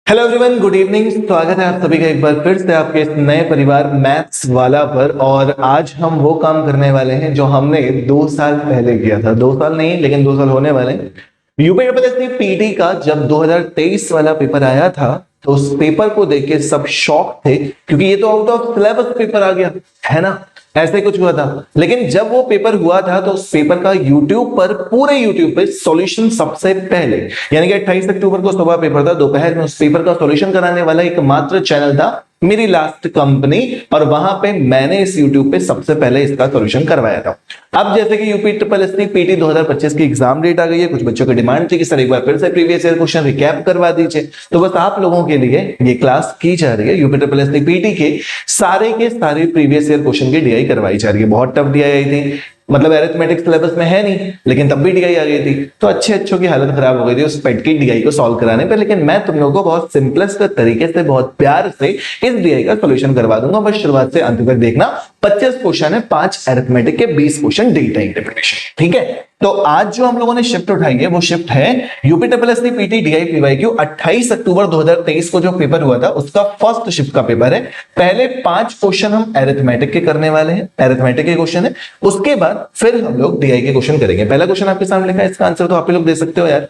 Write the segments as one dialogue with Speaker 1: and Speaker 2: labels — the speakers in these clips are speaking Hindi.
Speaker 1: Hello everyone, good evening. स्वागत है आप सभी का एक बार फिर से आपके इस नए परिवार मैथ्स वाला पर। और आज हम वो काम करने वाले हैं जो हमने 2 साल पहले किया था। 2 साल नहीं, लेकिन 2 साल होने वाले हैं। यूपीएससी पीटी का जब 2023 वाला पेपर आया था तो उस पेपर को देख के सब शॉक थे, क्योंकि ये तो आउट ऑफ सिलेबस पेपर आ गया है ना। ऐसे कुछ हुआ था। लेकिन जब वो पेपर हुआ था तो उस पेपर का यूट्यूब पर, पूरे यूट्यूब पे सॉल्यूशन सबसे पहले, यानी कि 28 अक्टूबर को सुबह पेपर था, दोपहर में उस पेपर का सॉल्यूशन कराने वाला एकमात्र चैनल था मेरी लास्ट कंपनी। और वहां पे मैंने इस यूट्यूब पे सबसे पहले इसका सॉल्यूशन करवाया था। अब जैसे कि यूपी ट्रिपल एस पीटी 2025 की एग्जाम डेट आ गई है, कुछ बच्चों की डिमांड थी कि सर एक बार फिर से प्रीवियस ईयर क्वेश्चन रिकैप करवा दीजिए। तो बस आप लोगों के लिए ये क्लास की जा रही है। यूपी ट्रिपल एस पीटी के सारे प्रीवियस ईयर क्वेश्चन की डीआई करवाई जा रही है। बहुत टफ डीआई आई थी, मतलब अरिथमेटिक सिलेबस में है नहीं, लेकिन तब भी डीआई आ गई थी। तो अच्छों की हालत खराब हो गई थी उस पेट की डीआई को सॉल्व कराने पे। लेकिन मैं तुम लोगों को बहुत सिंपलेस्ट तरीके से, बहुत प्यार से इस डीआई का सॉल्यूशन करवा दूंगा। बस शुरुआत से अंत तक देखना। 25 क्वेश्चन है, 5 अरिथमेटिक के, 20 क्वेश्चन डेटा इंटरप्रिटेशन। ठीक है, तो आज जो हम लोगों ने शिफ्ट उठाई है वो शिफ्ट है UP triple S PT DI PYQ 28 अक्टूबर 2023 को जो पेपर हुआ था उसका फर्स्ट शिफ्ट का पेपर है। पहले 5 क्वेश्चन हम अरिथमेटिक के करने वाले हैं, अरिथमेटिक के क्वेश्चन है। उसके बाद फिर हम लोग डीआई के क्वेश्चन करेंगे। पहला क्वेश्चन आपके सामने लिखा है, इसका आंसर तो आप लोग दे सकते हो यार।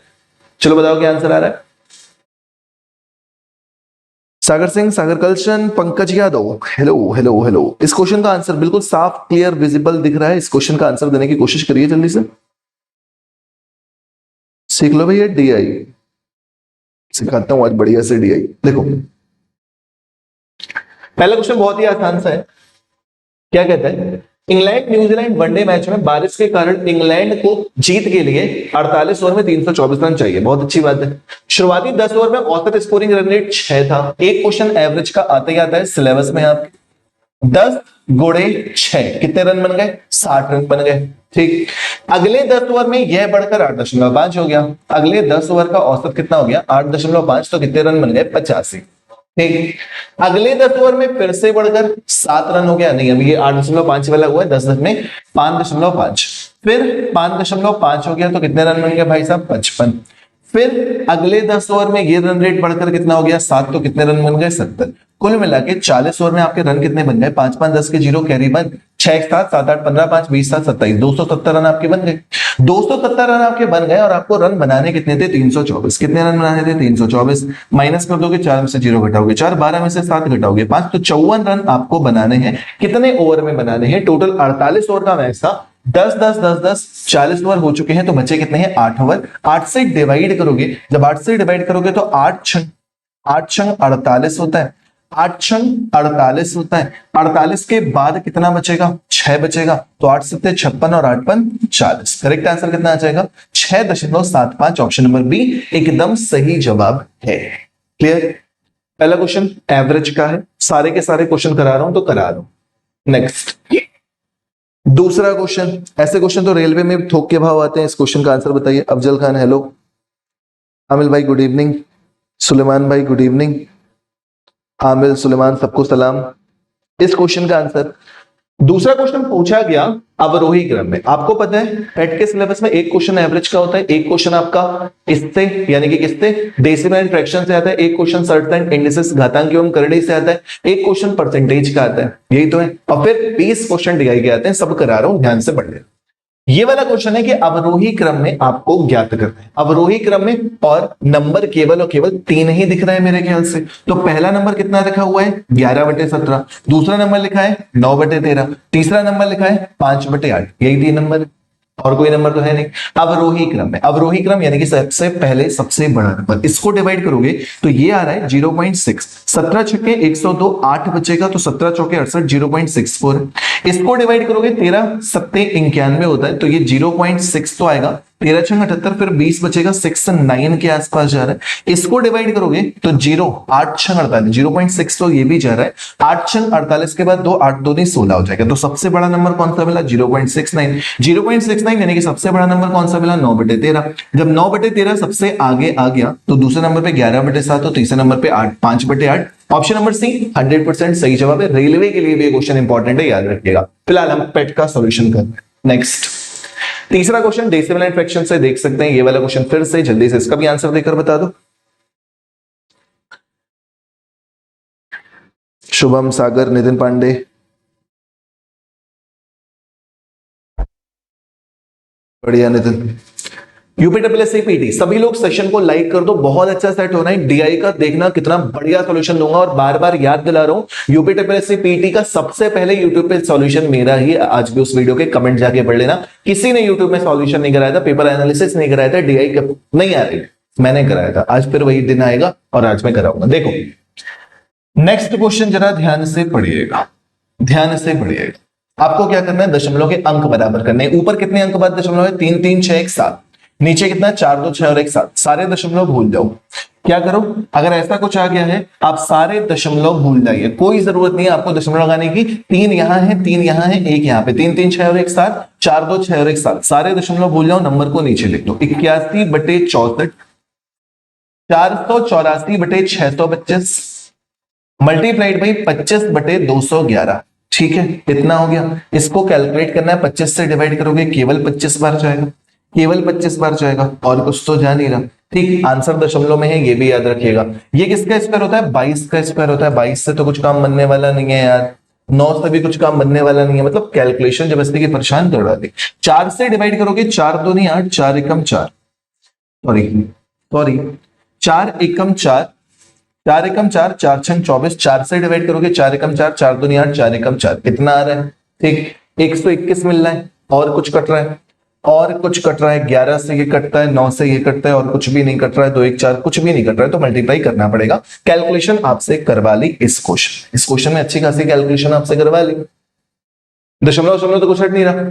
Speaker 1: चलो बताओ क्या आंसर आ रहा है। Sagar Singh, Sagar Kalshan, Pankaj Yadav, hello hello hello. इस क्वेश्चन का आंसर बिल्कुल साफ, क्लियर, विजिबल दिख रहा है। इस क्वेश्चन का आंसर देने की कोशिश करिए जल्दी से। सीख लो भैया डीआई, सिखाता हूं आज बढ़िया से डीआई। देखो पहला क्वेश्चन बहुत ही आसान सा है। क्या कहता है, इंग्लैंड न्यूजीलैंड वनडे मैच में बारिश के कारण इंग्लैंड को जीत के लिए 48 ओवर में 324 रन चाहिए। बहुत अच्छी बात है। शुरुआती 10 ओवर में औसत स्कोरिंग रन रेट 6 था। एक क्वेश्चन एवरेज का आता ही आता है सिलेबस में। आपके 10 गुणे 6 कितने रन बन गए? 60 रन बन गए। ठीक, अगले 10 ओवर में यह बढ़कर 8.5 हो गया। अगले 10 ओवर का औसत कितना हो गया? 8.5, तो कितने रन बन गए? 85। ठीक, अगले 10 ओवर में फिर से बढ़कर 7 रन हो गया। नहीं, अभी ये 8.5 वाला हुआ है, 10 में 5.5, फिर 5.5 हो गया, तो कितने रन बन गए भाई साहब? 55। फिर अगले 10 ओवर में ये रन रेट बढ़कर कितना हो गया? 7, तो कितने रन बन गए? 70। कुल मिला के 40 ओवर में आपके रन कितने बन गए? 5 5 10 के 0 कैरी 1, 6 7 7 8 15 5 20 7 27, 270 रन आपके बन गए। 270 रन आपके बन गए और आपको रन बनाने कितने थे? 324। कितने रन बनाने थे? 324। माइनस कर दोगे, 4 में से 0 घटाओगे 4, 12 में से 7 घटाओगे 5, तो 54 रन आपको बनाने हैं। कितने ओवर में बनाने हैं? टोटल 48 ओवर का मैच था। 10 10 10 10 40 ओवर हो चुके हैं, तो बचे कितने हैं? 8 ओवर। 8 से डिवाइड करोगे, जब 8 से डिवाइड करोगे तो 8 छंग 48 होता है। 8 छंग 48 होता है। 48 के बाद कितना बचेगा? 6 बचेगा। तो 8 7 56 और 8 5 40। करेक्ट आंसर कितना आ जाएगा? 6.75। ऑप्शन नंबर बी एकदम सही जवाब है। क्लियर? पहला क्वेश्चन एवरेज का है। सारे के सारे क्वेश्चन करा रहा हूं तो करा रहा हूं। नेक्स्ट दूसरा क्वेश्चन। ऐसे क्वेश्चन तो रेलवे में थोक के भाव आते हैं। इस क्वेश्चन का आंसर बताइए। अफजल खान हेलो, आमिल भाई गुड इवनिंग, सुलेमान भाई गुड इवनिंग, आमिल सुलेमान सबको सलाम। इस क्वेश्चन का आंसर, दूसरा क्वेश्चन पूछा गया अवरोही क्रम में। आपको पता है पेट के सिलेबस में एक क्वेश्चन एवरेज का होता है, एक क्वेश्चन आपका इससे यानी कि किससे? डेसिमल एंड फ्रैक्शन से आता है, एक क्वेश्चन सर्ट्स एंड इंडिसेस घातांक एवं करणी से आता है, एक क्वेश्चन परसेंटेज का आता है। यही तो है। और फिर 20 क्वेश्चन डीआई के आते हैं। सब करा रहा हूं, ध्यान से पढ़ ले। ये वाला क्वेश्चन है कि अवरोही क्रम में आपको ज्ञात करना है। अवरोही क्रम में, और नंबर केवल और केवल 3 ही दिख रहा है मेरे ख्याल से। तो पहला नंबर कितना रखा हुआ है? 11/17। दूसरा नंबर लिखा है 9/13। तीसरा नंबर लिखा है 5/8। यही 3 नंबर है, और कोई नंबर तो है नहीं। अवरोही क्रम में, अवरोही क्रम यानी कि सबसे पहले सबसे बड़ा नंबर, इसको डिवाइड करोगे तो ये आ रहा है 0.6। 17 छक्के 102, 8 बचेगा, तो 17 चौके 68, 0.64। इसको डिवाइड करोगे 13 सत्ते 91 होता है, तो ये 0.6 तो आएगा। 13 छंग 78, फिर 20 बचेगा, 6 9 के आसपास जा रहा है। इसको डिवाइड करोगे तो 8 छंग 48, 0.6 तो ये भी जा रहा है। 8 छंग 48 के बाद 2 8 2 16 हो जाएगा। तो सबसे बड़ा नंबर कौन सा मिला? 0.69। 0.69 यानी कि सबसे बड़ा नंबर कौन सा मिला? 9/13। जब 9/13 सबसे आगे आ गया तो दूसरे नंबर पे 11/7 और तीसरे नंबर पे 5/8। ऑप्शन नंबर सी 100% सही जवाब है। रेलवे के लिए भी क्वेश्चन इंपॉर्टेंट है, याद रखिएगा। फिलहाल हम पेट का सॉल्यूशन कर रहे हैं। नेक्स्ट तीसरा क्वेश्चन डेसिमल एंड फ्रैक्शन से देख सकते हैं। ये वाला क्वेश्चन फिर से जल्दी से इसका भी आंसर देकर बता दो। शुभम, सागर, नितिन पांडे, बढ़िया नितिन। यूपीडब्ल्यूएससी पीटी सभी लोग सेशन को लाइक कर दो, बहुत अच्छा सेट होना है। डीआई का देखना कितना बढ़िया सॉल्यूशन दूंगा, और बार बार याद दिला रहा हूं यूपीडब्ल्यूएससी पीटी का सबसे पहले यूट्यूब पे सॉल्यूशन मेरा ही। आज भी उस वीडियो के कमेंट जाके पढ़ लेना, किसी ने यूट्यूब में सॉल्यूशन नहीं कराया था, पेपर एनालिसिस नहीं कराया था, डीआई नहीं आ रही, मैंने कराया था। आज फिर वही दिन आएगा और आज मैं कराऊंगा। देखो नेक्स्ट क्वेश्चन जरा ध्यान से पढ़िएगा, ध्यान से पढ़िएगा। आपको क्या करना है, दशमलव के अंक बराबर करने हैं। ऊपर कितने अंक बाद दशमलव है, 3 3 6 1 7। नीचे कितना, 4 2 6 और 1 7। सारे दशमलव भूल जाओ। क्या करो, अगर ऐसा कुछ आ गया है आप सारे दशमलव भूल जाइए, कोई जरूरत नहीं है आपको दशमलव लगाने की। 3 यहां है, 3 यहां है, 1 यहां पे, 3 3 6 और 1 7, 4 2 6 और 1 7। सारे दशमलव भूल जाओ, नंबर को नीचे लिख दो। 81/64 484/625 मल्टीप्लाइड बाई 25/211। ठीक है, इतना हो गया। इसको कैलकुलेट करना है, 25 से डिवाइड करोगे केवल 25 बार जाएगा, केवल 25 बार जाएगा, और कुछ तो जा नहीं रहा। ठीक, आंसर दशमलव में है, ये भी याद रखिएगा। ये किसका स्क्वायर होता है, 22 का स्क्वायर होता है। 22 से तो कुछ काम बनने वाला नहीं है यार, 9 से भी कुछ काम बनने वाला नहीं है, मतलब कैलकुलेशन जबरदस्ती की परेशान कर रहा थी। 4 से डिवाइड करोगे, 4 2 नहीं 8, 4 एकम 4, सॉरी 4 एकम 4, 4 एकम 4, 4 छंग 24। 4 से डिवाइड करोगे, 4 एकम 4, 4 2 नहीं 8, 4 एकम 4, कितना आ रहा है। ठीक, 121 मिल रहा है, और कुछ कट रहा है, और कुछ कट रहा है। 11 से ये कटता है, 9 से ये कटता है, और कुछ भी नहीं कट रहा है। 2 1 4 कुछ भी नहीं कट रहा है, तो मल्टीप्लाई करना पड़ेगा। कैलकुलेशन आपसे करवा ली इस क्वेश्चन में, अच्छी खासी कैलकुलेशन आपसे करवा ली। दशमलव तो कुछ हट नहीं रहा।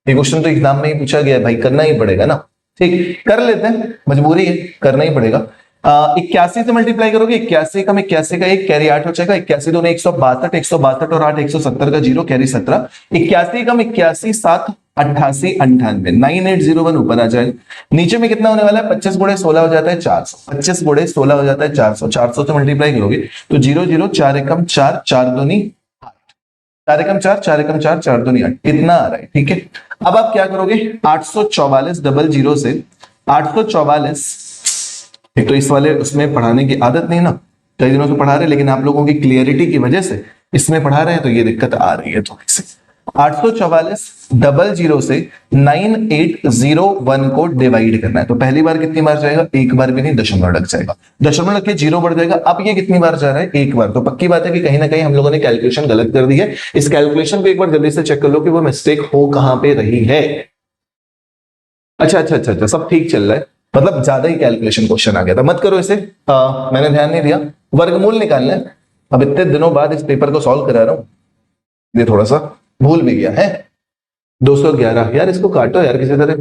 Speaker 1: ये क्वेश्चन तो एग्जाम में ही पूछा गया है भाई, करना ही पड़ेगा ना। ठीक, कर लेते हैं, मजबूरी है, करना ही पड़ेगा। 81 से मल्टीप्लाई करोगे, 81 का 81 का 1 कैरी 8 हो जाएगा। 81 दूनी 162, 162 और 8 170 का 0 कैरी 17। 81 का 81 7 88 98, 9801 ऊपर आ जाएगा। नीचे में कितना होने वाला है, 25 गुणे 16 हो जाता है 400, 25 गुणे 16 हो जाता है 400। 400 से मल्टीप्लाई करोगे तो 0 0 4 एकम 4, 4 दूनी 8, 4 एकम 4, 4 एकम 4, 4 दूनी 8, इतना आ रहा है। ठीक है, अब आप क्या करोगे, 844 00 से 844। एक तो इस वाले उसमें पढ़ाने की आदत नहीं ना, कई दिनों से पढ़ा रहे, लेकिन आप लोगों की क्लियरिटी की वजह से इसमें पढ़ा रहे हैं, तो ये दिक्कत आ रही है थोड़ी सी। 844 00 से 9801 को डिवाइड करना है। तो पहली बार कितनी बार जाएगा, एक बार भी नहीं, दशमलव लग जाएगा। दशमलव लग के 0 बढ़ जाएगा। अब ये कितनी बार जा रहा है, एक बार। तो पक्की बात है कि कहीं ना कहीं हम लोगों ने कैलकुलेशन गलत कर दी है। इस कैलकुलेशन को एक बार जल्दी से चेक कर लो कि वो मिस्टेक हो कहां पे रही है। अच्छा, सब ठीक चल रहा है, मतलब ज्यादा ही कैलकुलेशन क्वेश्चन आ गया था, मत करो इसे। मैंने ध्यान नहीं दिया। वर्गमूल निकालना है, अब इतने दिनों बाद इस पेपर को सॉल्व करा रहा हूं, ये थोड़ा सा भूल भी गया है। 211 यार, इसको काटो यार किसी तरह,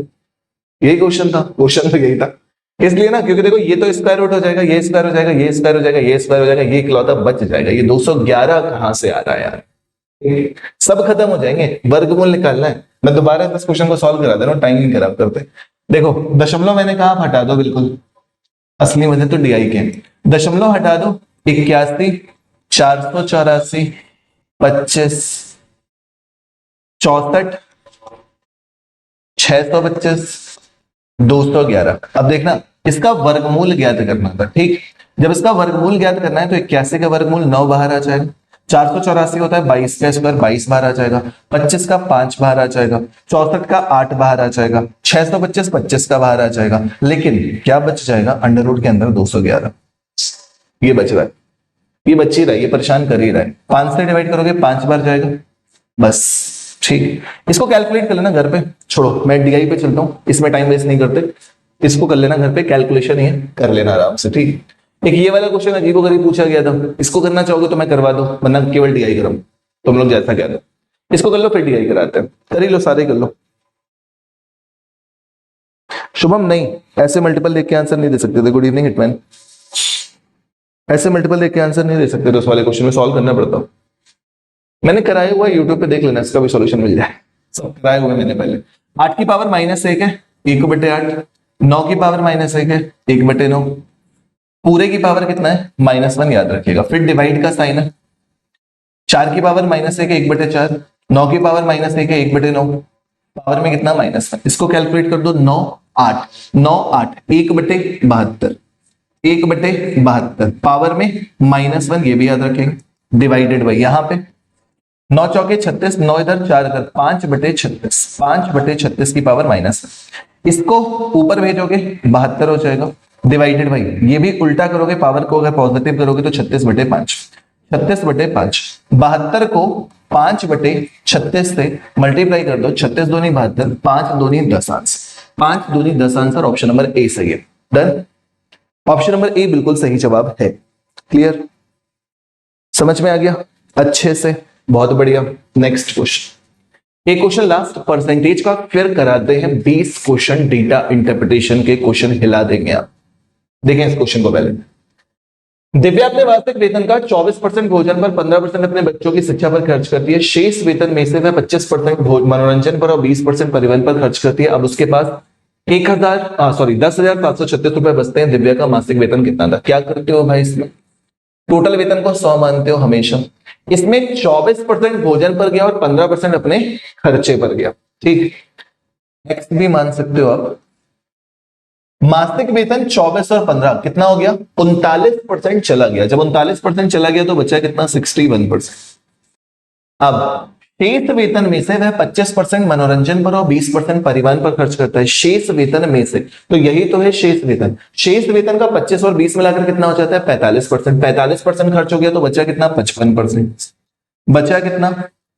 Speaker 1: यही क्वेश्चन था, क्वेश्चन तो यही था। इसलिए ना, क्योंकि देखो ये तो स्क्वायर रूट हो जाएगा, ये स्क्वायर हो जाएगा, ये स्क्वायर हो जाएगा, ये स्क्वायर हो जाएगा, ये इकलौता बच जाएगा। ये 211 कहां से आ रहा है यार, सब खत्म हो जाएंगे। वर्गमूल निकालना है, मैं दोबारा इस क्वेश्चन को सॉल्व करा दे रहा हूं, टाइम नहीं खराब करते। देखो दशमलव मैंने कहा हटा दो, बिल्कुल असली वजह तो डीआई के। दशमलव हटा दो, 81 484 25 64 625 211। अब देखना, इसका वर्गमूल ज्ञात करना था। ठीक, जब इसका वर्गमूल ज्ञात करना है तो 81 का वर्गमूल 9 बाहर आ जाएगा। 484 होता है 22 का स्क्वायर, 22 बाहर आ जाएगा। 25 का 5 बाहर आ जाएगा। 64 का 8 बाहर आ जाएगा। 625 25 का बाहर आ जाएगा। लेकिन क्या बच जाएगा, अंडर रूट के अंदर 211 ये बच रहा है, ये बच ही रहा है, ये परेशान कर ही रहा है। 5 से डिवाइड करोगे 5 बार जाएगा बस। ठीक, इसको कैलकुलेट कर लेना घर पे, छोड़ो मैं डीआई पे चलता हूं, इसमें टाइम वेस्ट नहीं करते। इसको कर लेना घर पे, कैलकुलेशन ही है, कर लेना आराम से। ठीक, एक ये वाला क्वेश्चन अजीबोगरीब पूछा गया था, इसको करना चाहोगे तो मैं करवा दो, वरना केवल डीआई कराऊं, तुम लोग जैसा कह दो। इसको कर लो फिर डीआई कराते हैं, कर ही लो, सारे कर लो। शुभम नहीं, ऐसे मल्टीपल देख के आंसर नहीं दे सकते थे। गुड इवनिंग हिटमैन, ऐसे मल्टीपल देख के आंसर नहीं दे सकते थे, उस वाले क्वेश्चन में सॉल्व करना पड़ता। मैंने कराया हुआ यूट्यूब पे देख लेना, इसका भी सॉल्यूशन मिल जाए, सब कराए हुए मैंने पहले। 8 की पावर -1 है, 1/8। 9 की पावर -1 है, 1/9। पूरे की पावर कितना है, -1 याद रखिएगा, फिर डिवाइड का साइन है। 4 की पावर -1 है, 1/4। 9 की पावर -1 है, 1/9। पावर में कितना, -1। इसको कैलकुलेट कर दो, 9 8 9 8 1/72, 1/72। पावर में -1, ये भी याद रखेंगे, डिवाइडेड बाई यहां पे 9 चौके 36, 9 इधर 4 इधर 5/36, 5/36 की पावर माइनस। इसको ऊपर भेजोगे 72 हो जाएगा, डिवाइडेड बाई ये भी उल्टा करोगे, पावर को अगर पॉजिटिव करोगे तो 36/5, 36/5, 72 को 5/36 से मल्टीप्लाई कर दो, 36 दूनी 72, 5 दूनी 10 आंसर, 5 दूनी 10 आंसर, ऑप्शन नंबर ए सही है। डन, ऑप्शन नंबर ए बिल्कुल सही जवाब है। क्लियर, समझ में आ गया अच्छे से, बहुत बढ़िया। नेक्स्ट क्वेश्चन, एक क्वेश्चन लास्ट परसेंटेज का, फिर कराते हैं 20 क्वेश्चन डेटा इंटरप्रिटेशन के, क्वेश्चन हिला देंगे आप। देखें इस क्वेश्चन को पहले। दिव्या अपने वार्षिक वेतन का 24% भोजन पर, 15% अपने बच्चों की शिक्षा पर खर्च करती है। शेष वेतन में से वह 25% मनोरंजन पर और 20% परिवहन पर खर्च करती है। अब उसके पास 10,736 रुपए बचते हैं। दिव्या का मासिक वेतन कितना था? क्या करते हो भाई इसमें? टोटल वेतन को 100 मानते हो हमेशा। इसमें 24% भोजन पर गया और 15% अपने खर्चे पर गया। ठीक, नेक्स्ट भी मान सकते हो आप। मासिक वेतन 24 और 15 कितना हो गया? 39% चला गया। जब 39% चला गया तो बचा कितना? 61%। अब शेष वेतन में से वह 25% मनोरंजन पर और 20% परिवहन पर खर्च करता है। शेष वेतन में से, तो यही तो है शेष वेतन। शेष वेतन का 25 और 20 मिलाकर कितना हो जाता है? 45%। 45% खर्च हो गया तो बचा कितना? 55%। बचा कितना?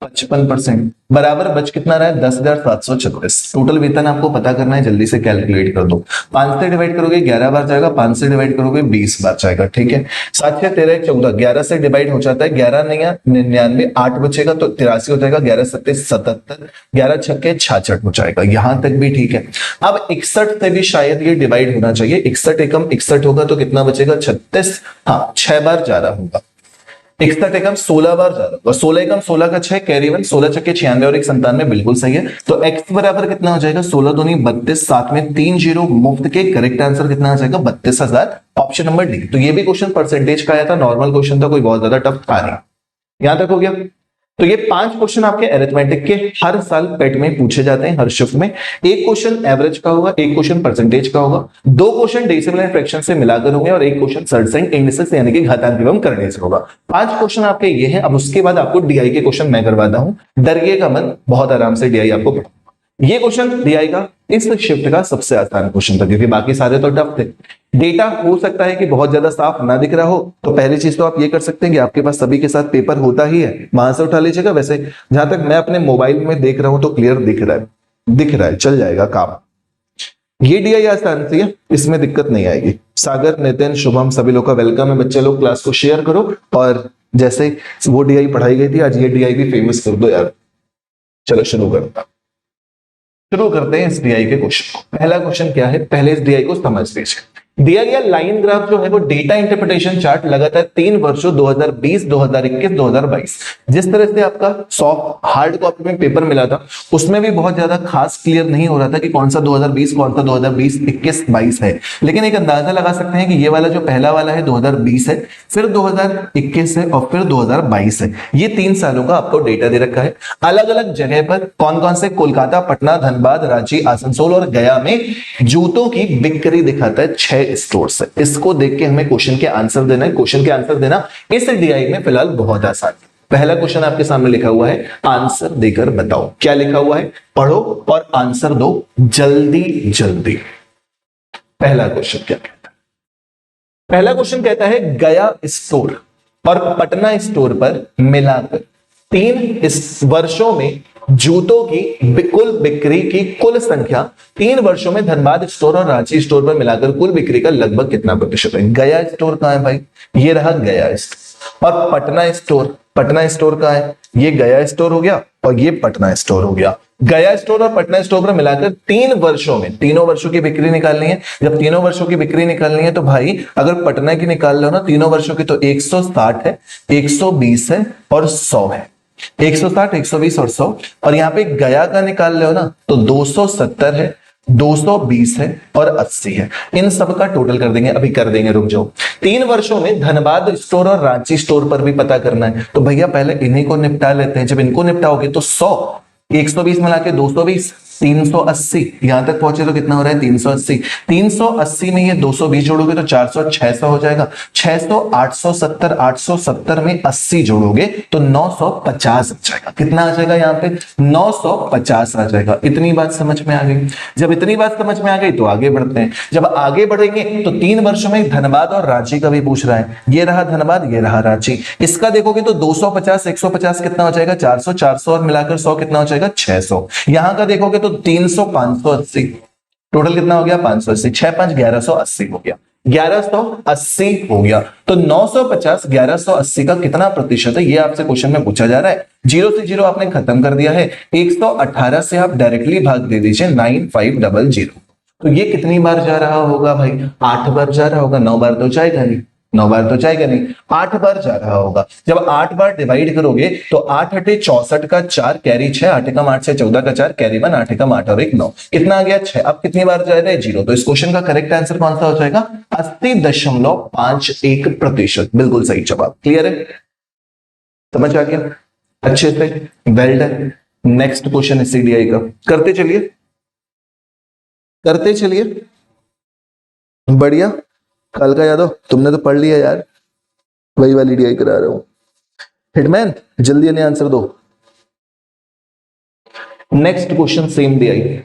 Speaker 1: 55%। बराबर बच कितना रहा है? 10,736। टोटल वेतन आपको पता करना है, जल्दी से कैलकुलेट कर दो। 5 से डिवाइड करोगे 11 बार जाएगा, 5 से डिवाइड करोगे 20 बार जाएगा। ठीक है, 7 6 13 14, 11 से डिवाइड हो जाता है, 11 नहीं 99, 8 बचेगा तो 83 हो जाएगा, 11 7 77, 11 छक्के 66 हो जाएगा। यहां तक भी ठीक है। अब 61 से भी शायद ये डिवाइड होना चाहिए। 61 एकम 61 होगा तो कितना बचेगा? 36। हाँ, 6 बार जा रहा होगा। 61 एकम 16 बार जा रहा होगा। 16 एकम 16 का 6 कैरी 1, 16 छक्के 96 और 1 97 बिल्कुल सही है। तो x बराबर कितना हो जाएगा? 16 दूनी 32, साथ में 3 जीरो मुफ्त के। करेक्ट आंसर कितना आ जाएगा? 32,000, ऑप्शन नंबर डी। तो ये भी क्वेश्चन परसेंटेज का आया था, नॉर्मल क्वेश्चन था, कोई बहुत ज्यादा टफ था नहीं। यहां तक हो गया। तो ये 5 क्वेश्चन आपके अरिथमेटिक के हर साल पेट में पूछे जाते हैं, हर शिफ्ट में। एक क्वेश्चन एवरेज का होगा, एक क्वेश्चन परसेंटेज का होगा, 2 क्वेश्चन डेसिमल एंड फ्रैक्शन से मिलाकर होंगे और एक क्वेश्चन सर्टेन इंडिसेस यानी कि घातांक एवं करने से होगा। 5 क्वेश्चन आपके ये हैं। अब उसके बाद आपको डीआई के क्वेश्चन मैं करवाता हूं, डरिएगा मत, बहुत आराम से डीआई आपको। ये क्वेश्चन डीआई का इस शिफ्ट का सबसे आसान क्वेश्चन था, क्योंकि बाकी सारे तो टफ थे। डेटा हो सकता है कि बहुत ज्यादा साफ ना दिख रहा हो, तो पहली चीज तो आप ये कर सकते हैं कि आपके पास सभी के साथ पेपर होता ही है, वहां से उठा लीजिएगा। वैसे जहां तक मैं अपने मोबाइल में देख रहा हूं तो क्लियर दिख रहा है, चल जाएगा काम। ये डीआई आसान सी है, इसमें दिक्कत नहीं आएगी। सागर, नितिन, शुभम सभी लोग का वेलकम है। बच्चे लोग क्लास को शेयर करो, और जैसे वो डीआई पढ़ाई गई थी आज ये डीआई भी फेमस कर दो यार। चलो शुरू करते हैं इस डीआई के क्वेश्चन को। पहला क्वेश्चन क्या है, पहले इस डीआई को समझ लीजिए। दिया गया लाइन ग्राफ जो है वो डेटा इंटरप्रिटेशन चार्ट लगातार 3 वर्षों 2020, 2021, 2022, जिस तरह से आपका सॉफ्ट हार्ड कॉपी में पेपर मिला था उसमें भी बहुत ज्यादा खास क्लियर नहीं हो रहा था कि कौन सा 2020, कौन सा 2020, 21, 22 है। लेकिन एक अंदाजा लगा सकते हैं कि ये वाला जो पहला वाला है 2020 है, फिर 2021 है और फिर 2022 है। ये 3 सालों का आपको डेटा दे रखा है। अलग अलग जगह पर कौन कौन से, कोलकाता, पटना, धनबाद, रांची, आसनसोल और गया में जूतों की बिक्री दिखाता है 6 स्टोर से। इसको देख के हमें क्वेश्चन के आंसर देना है। क्वेश्चन के आंसर देना इस डीआई में फिलहाल बहुत आसान है। पहला क्वेश्चन आपके सामने लिखा हुआ है, आंसर देकर बताओ। क्या लिखा हुआ है? पढ़ो और आंसर दो जल्दी जल्दी। पहला क्वेश्चन क्या कहता है? पहला क्वेश्चन कहता है गया स्टोर और पटना स्टोर पर मिलाकर 3 वर्षों में जूतों की कुल बिक्री की कुल संख्या 3 वर्षों में धनबाद स्टोर और रांची स्टोर पर मिलाकर कुल बिक्री का लगभग कितना प्रतिशत है? गया स्टोर कहां है भाई? ये रहा गया स्टोर। और पटना स्टोर कहां है? ये गया स्टोर हो गया और ये पटना स्टोर हो गया। गया स्टोर और पटना स्टोर पर मिलाकर 3 वर्षों में, तीनों वर्षों की बिक्री निकालनी है। जब तीनों वर्षों की बिक्री निकालनी है तो भाई अगर पटना की निकाल लो ना तीनों वर्षों की, तो 160 है, 120 है और 100 है। 160, 120 और 100। और यहां पे गया का निकाल लो ना तो 270 है, 220 है और 80 है। इन सब का टोटल कर देंगे, अभी कर देंगे, रुक जाओ। 3 वर्षों में धनबाद स्टोर और रांची स्टोर पर भी पता करना है, तो भैया पहले इन्हीं को निपटा लेते हैं। जब इनको निपटाओगे तो 100, 120 मिला के 220, 380, यहां तक पहुंचे तो कितना हो रहा है 380। 380 में ये 220 जोड़ोगे तो 400, 600 हो जाएगा। 600, 870, 870 में 80 जोड़ोगे तो 950 आ जाएगा। कितना आ जाएगा यहाँ पे 950 आ जाएगा। इतनी बात समझ में आ गई। जब इतनी बात समझ में आ गई तो आगे बढ़ते हैं। जब आगे बढ़ेंगे तो 3 वर्षों में धनबाद और रांची का भी पूछ रहा है। ये रहा धनबाद, ये रहा रांची। इसका देखोगे तो 250, 150 कितना हो जाएगा 400, 400 और मिलाकर 100 कितना हो जाएगा 600। यहां का देखोगे तो 300, 580, टोटल कितना हो गया 580, 6 5 1180 हो गया। 1180 हो गया। तो 950 1180 का कितना प्रतिशत है ये आपसे क्वेश्चन में पूछा जा रहा है। 0 से 0 आपने खत्म कर दिया है। 118 से आप डायरेक्टली भाग दे दीजिए 9500। तो ये कितनी बार जा रहा होगा भाई 8 बार जा रहा होगा। 9 बार तो जाएगा नहीं, 9 बार तो जाएगा नहीं, 8 बार जा रहा होगा। जब 8 बार डिवाइड करोगे तो 8 8 64 का 4 कैरी 6, 8 एकम 8 से 14 का 4 कैरी 1, 8 एकम 8 और 1 9, कितना आ गया 6। अब कितनी बार जा रहा है 0। तो इस क्वेश्चन का करेक्ट आंसर कौन सा हो जाएगा 80.51%। बिल्कुल सही जवाब। क्लियर है, समझ आ गया अच्छे से, वेल डन। नेक्स्ट क्वेश्चन है सीडीआई का, करते चलिए करते चलिए। बढ़िया। कल का यादव तुमने तो पढ़ लिया यार, वही वाली डीआई करा रहा हूं। हिटमैन जल्दी ने आंसर दो। Next question same DI.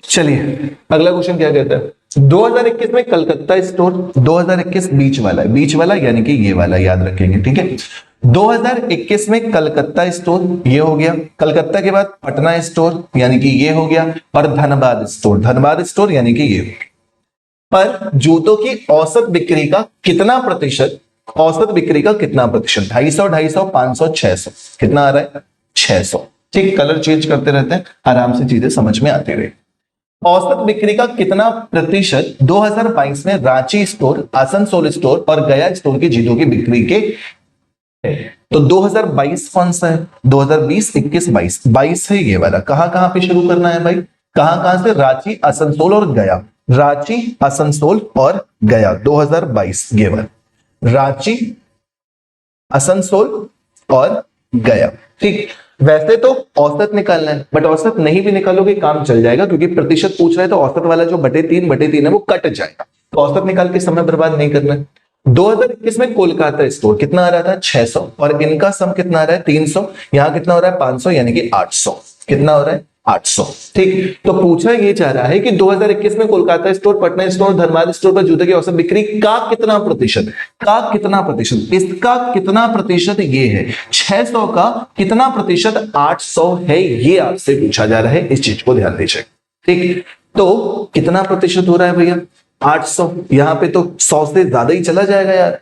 Speaker 1: चलिए अगला क्वेश्चन क्या कहता है 2021 में कलकत्ता स्टोर, 2021 बीच वाला है, बीच वाला यानी कि ये वाला याद रखेंगे, ठीक है। 2021 में कलकत्ता स्टोर ये हो गया, कलकत्ता के बाद पटना स्टोर यानी कि ये हो गया, और धनबाद स्टोर, धनबाद स्टोर यानी कि ये हो गया। पर जूतों की औसत बिक्री का कितना प्रतिशत, औसत बिक्री का कितना प्रतिशत, 250, 250, 500, 600, कितना आ रहा है 600। ठीक, कलर चेंज करते रहते हैं, आराम से चीजें समझ में आती रहे। औसत बिक्री का कितना प्रतिशत 2022 में रांची स्टोर, आसनसोल स्टोर और गया स्टोर की जूतों की बिक्री के है। तो 2022 कौन सा है 2020, 21, 22, 22 है ये वाला। कहां कहां पे शुरू करना है भाई, कहां कहां से, रांची, आसनसोल और गया, रांची, आसनसोल और गया 2022 ये वाला, रांची, आसनसोल और गया। ठीक, वैसे तो औसत निकालना है, बट औसत नहीं भी निकालोगे काम चल जाएगा, क्योंकि प्रतिशत पूछ रहा है तो औसत वाला जो बटे तीन है वो कट जाएगा, तो औसत निकाल के समय बर्बाद नहीं करना है। 2021 में कोलकाता स्टोर कितना आ रहा था 600, और इनका सम कितना आ रहा है 300, यहां कितना हो रहा है 500 यानी कि 800, कितना हो रहा है 800। ठीक, तो पूछा ये जा रहा है कि 2021 में Kolkata store, Patna store, Dhanbad store पर जूते की औसत बिक्री का कितना प्रतिशत, का कितना प्रतिशत, इसका कितना प्रतिशत ये है 600 का कितना प्रतिशत 800 है, ये आपसे पूछा जा रहा है, इस चीज को ध्यान दीजिए। ठीक, तो कितना प्रतिशत हो रहा है भैया 800, यहां पे तो 100 से ज्यादा ही चला जाएगा यार,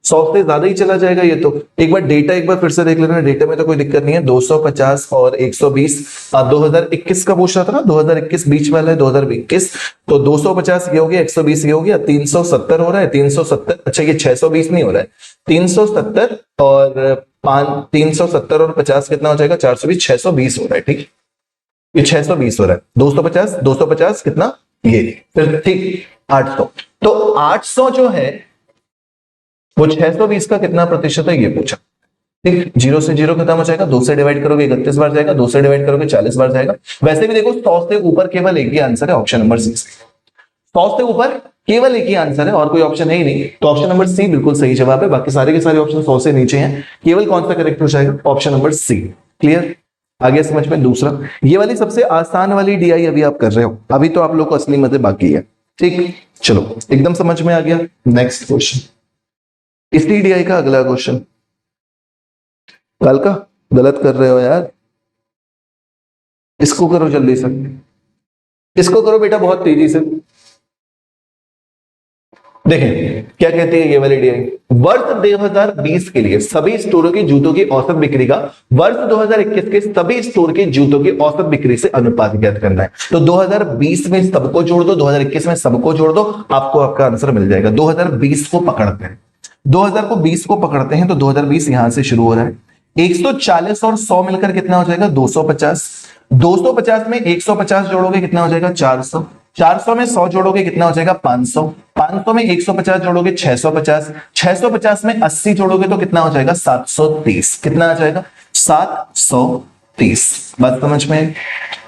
Speaker 1: 100 से ज्यादा ही चला जाएगा ये तो। एक बार डेटा एक बार फिर से देख लेना, डेटा में तो कोई दिक्कत नहीं है। 250 और 120, 2021 का पूछ रहा था ना, 2021 बीच वाला है 2021, तो 250 ये हो गया, 120 ये हो गया, 370 हो रहा है, 370, अच्छा ये 620 नहीं हो रहा है, 370 और 370 और 50 कितना हो जाएगा 420, 620 हो रहा है। ठीक, ये 620 हो रहा है, 250, 250 कितना ये, फिर ठीक 800, तो 800 जो है वो 620 का कितना प्रतिशत है ये पूछा। ठीक, 0 से 0 खत्म हो जाएगा, 2 से डिवाइड करोगे 31 बार जाएगा, 2 से डिवाइड करोगे 40 बार जाएगा। वैसे भी देखो 100 से ऊपर केवल एक ही आंसर है, ऑप्शन नंबर सी। 100 से ऊपर केवल एक ही आंसर है और कोई ऑप्शन है ही नहीं, तो ऑप्शन नंबर सी बिल्कुल सही जवाब है। बाकी सारे के सारे ऑप्शन 100 से नीचे हैं, केवल कौन सा करेक्ट हो जाएगा, ऑप्शन नंबर सी। क्लियर, आगे समझ में। दूसरा, ये वाली सबसे आसान वाली डीआई अभी आप कर रहे हो, अभी तो आप लोग को असली मजे बाकी है। ठीक, चलो एकदम समझ में आ गया। नेक्स्ट क्वेश्चन, इसी डीआई का अगला क्वेश्चन। कल का गलत कर रहे हो यार, इसको करो जल्दी से, इसको करो बेटा बहुत तेजी से। देखें क्या कहती है ये वाली डीआई, वर्ष 2020 के लिए सभी स्टोरों की जूतों की औसत बिक्री का वर्ष 2021 के सभी स्टोर के जूतों की औसत बिक्री से अनुपात ज्ञात करना है। तो 2020 में सबको जोड़ दो, 2021 में सबको जोड़ दो, आपको आपका आंसर मिल जाएगा। 2020 को पकड़ते हैं, 2020 को पकड़ते हैं, तो 2020 यहां से शुरू हो रहा है, 140 और 100 मिलकर कितना हो जाएगा 250, 250 में 150 जोड़ोगे कितना हो जाएगा 400, 400 में 100 जोड़ोगे कितना हो जाएगा 500, 500 में 150 जोड़ोगे 650, 650 में 80 जोड़ोगे तो कितना हो जाएगा 730, कितना आ जाएगा 730। 30। बात समझ में आई?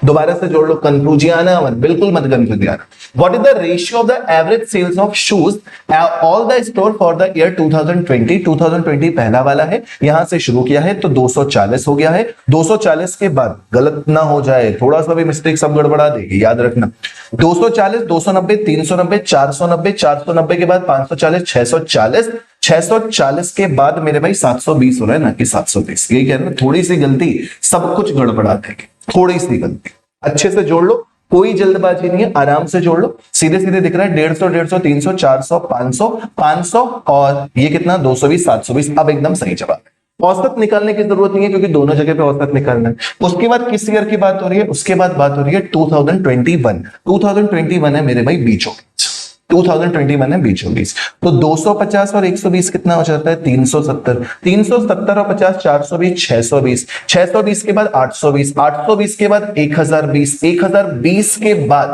Speaker 1: दोबारा से जोड़ लो, कंफ्यूजियाना मत, बिल्कुल मत कंफ्यूजियाना। What is the ratio of the average sales of shoes all the store for the year 2020? 2020 पहला वाला है, यहां से शुरू किया है तो 240 हो गया है। 240 के बाद गलत ना हो जाए, थोड़ा सा भी मिस्टेक सब गड़बड़ा देगी, याद रखना। 240, 290, 390, 490, 490 के बाद 540, 640, 640 के बाद मेरे भाई 720 हो रहा है ना कि 730। यही कह रहे हैं, थोड़ी सी गलती सब कुछ गड़बड़ा देगी, थोड़ी सी गलती। अच्छे से जोड़ लो, कोई जल्दबाजी नहीं है, आराम से जोड़ लो। सीधे सीधे दिख रहा है 150, 150, 300, 400, 500, 500 और ये कितना 220, 720। अब एकदम सही जवाब है। औसत निकालने की जरूरत नहीं है क्योंकि दोनों जगह पे औसत निकालना है। उसके बाद किस ईयर की बात हो रही है? उसके बाद बात हो रही है 2021। 2021 है मेरे भाई बीचों बीच, 2021 है बीचों बीच। तो 250 और 120 कितना हो जाता है? 370। 370 और 50, 420, 620। 620 के बाद 820, 820 के बाद 1020, 1020 के बाद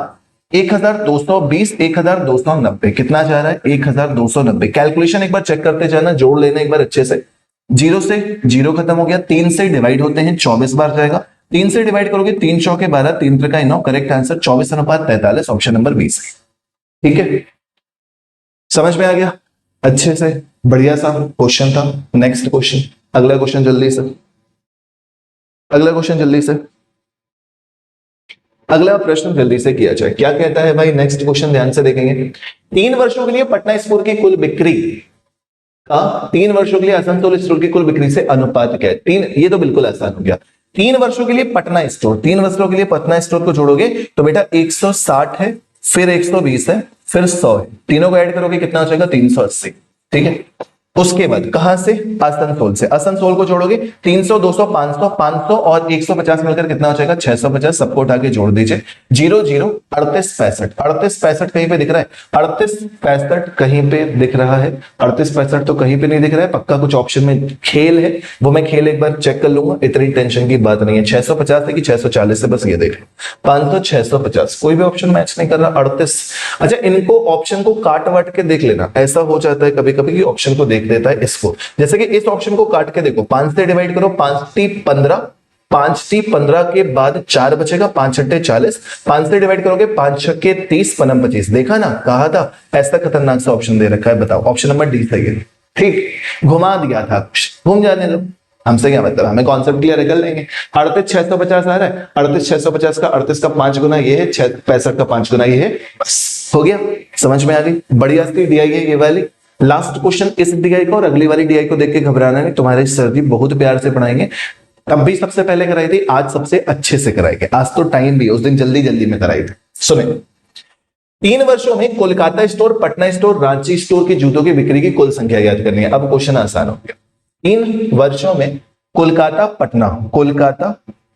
Speaker 1: 1220, 1290। कितना जा रहा है? 1290। कैलकुलेशन एक बार चेक करते जाना, जोड़ लेना एक बार अच्छे से। जीरो से जीरो खत्म हो गया, 3 से डिवाइड होते हैं 24 बार जाएगा। 3 से डिवाइड करोगे 3 चौके 12, 3 Trika 9, correct answer 24/43, option number 20। ठीक है, समझ में आ गया? अच्छे से, बढ़िया सा क्वेश्चन था। नेक्स्ट क्वेश्चन, अगला क्वेश्चन जल्दी से, अगला क्वेश्चन जल्दी से, अगला प्रश्न जल्दी से किया जाए। क्या कहता है भाई? नेक्स्ट क्वेश्चन ध्यान से देखेंगे। 3 वर्षों के लिए पटना स्टोर की कुल बिक्री का 3 वर्षों के लिए आसनसोल स्टोर की कुल बिक्री से अनुपात क्या है? 3, ये तो बिल्कुल आसान हो गया। 3 वर्षों के लिए पटना स्टोर, 3 वर्षों के लिए पटना स्टोर को जोड़ोगे तो बेटा 160 है, फिर 120 है, फिर 100 है। तीनों को ऐड करोगे कितना हो जाएगा? 380। ठीक है, उसके बाद कहां से? आसनसोल से। आसनसोल को जोड़ोगे 300, 200, 500, 500 और 150 मिलकर कितना हो जाएगा? 650। सबको उठा के जोड़ दीजिए। 0 0 38 65, 38 65 कहीं पे दिख रहा है? 38 65 कहीं पे दिख रहा है? 38 65 तो कहीं पे नहीं दिख रहा है, पक्का कुछ ऑप्शन में खेल है, वो मैं खेल एक बार चेक कर लूंगा, इतनी टेंशन की बात नहीं है। 650 है कि 640 है, बस ये देख लो। 500, 650, कोई भी ऑप्शन मैच नहीं कर रहा। 38। अच्छा, इनको ऑप्शन को काट वाट के देख लेना, ऐसा हो जाता है कभी कभी कि ऑप्शन को देख देता है इसको। जैसे कि इस ऑप्शन को काट के देखो, 5 से डिवाइड करो, 5×3 = 15, 5×3 = 15 के बाद 4 बचेगा, 5×6 = 40, 5 से डिवाइड करोगे 5×6 = 30, 25। देखा ना, कहा था ऐसा खतरनाक सा ऑप्शन दे रखा है। बताओ, ऑप्शन नंबर डी सही है। ठीक, घुमा दिया था, घूम जाने दो, हमसे क्या मतलब, हमें कॉन्सेप्ट क्लियर कर लेंगे। 38 650 आ रहा है, 38 650 का 38 का 5 गुना ये है, 65 का 5 गुना ये है, बस हो गया। समझ में आ गई? बढ़िया सी डीआई है ये वाली। लास्ट क्वेश्चन इस डीआई को और अगली वाली डीआई को देख के घबराना नहीं, तुम्हारे सर जी बहुत प्यार से पढ़ाएंगे। तब भी सबसे पहले कराई थी, आज सबसे अच्छे से कराएंगे। आज तो टाइम भी, उस दिन जल्दी जल्दी में कराई थी। सुने, 3 वर्षों में Kolkata store, Patna store, Ranchi store की जूतों की बिक्री की कुल संख्या याद करनी है। अब क्वेश्चन आसान हो गया। 3 वर्षों में कोलकाता, पटना, कोलकाता,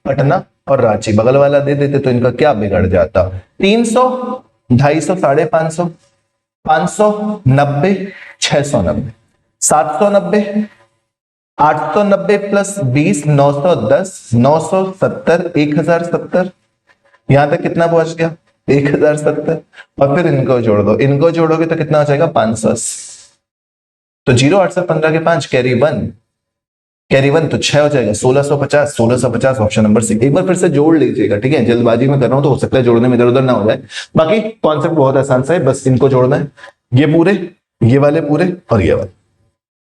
Speaker 1: पटना और रांची, बगल वाला दे देते तो इनका क्या बिगड़ जाता? 300, 250, 550, 590, 690, 790, 890 प्लस 20, 910, 970, 1070। यहां तक कितना पहुंच गया? 1070। और फिर इनको जोड़ दो, इनको जोड़ोगे तो कितना हो जाएगा? 580। तो 0 8 से 15 के 5 कैरी 1, कैरी 1 तो 6 हो जाएगा, 1650, 1650 ऑप्शन नंबर सी। एक बार फिर से जोड़ लीजिएगा, ठीक है, जल्दबाजी में कर रहा हूं तो हो सकता है जोड़ने में इधर उधर ना हो जाए। बाकी कॉन्सेप्ट बहुत आसान सा है, बस इनको जोड़ना है, ये पूरे, ये वाले पूरे और ये वाले,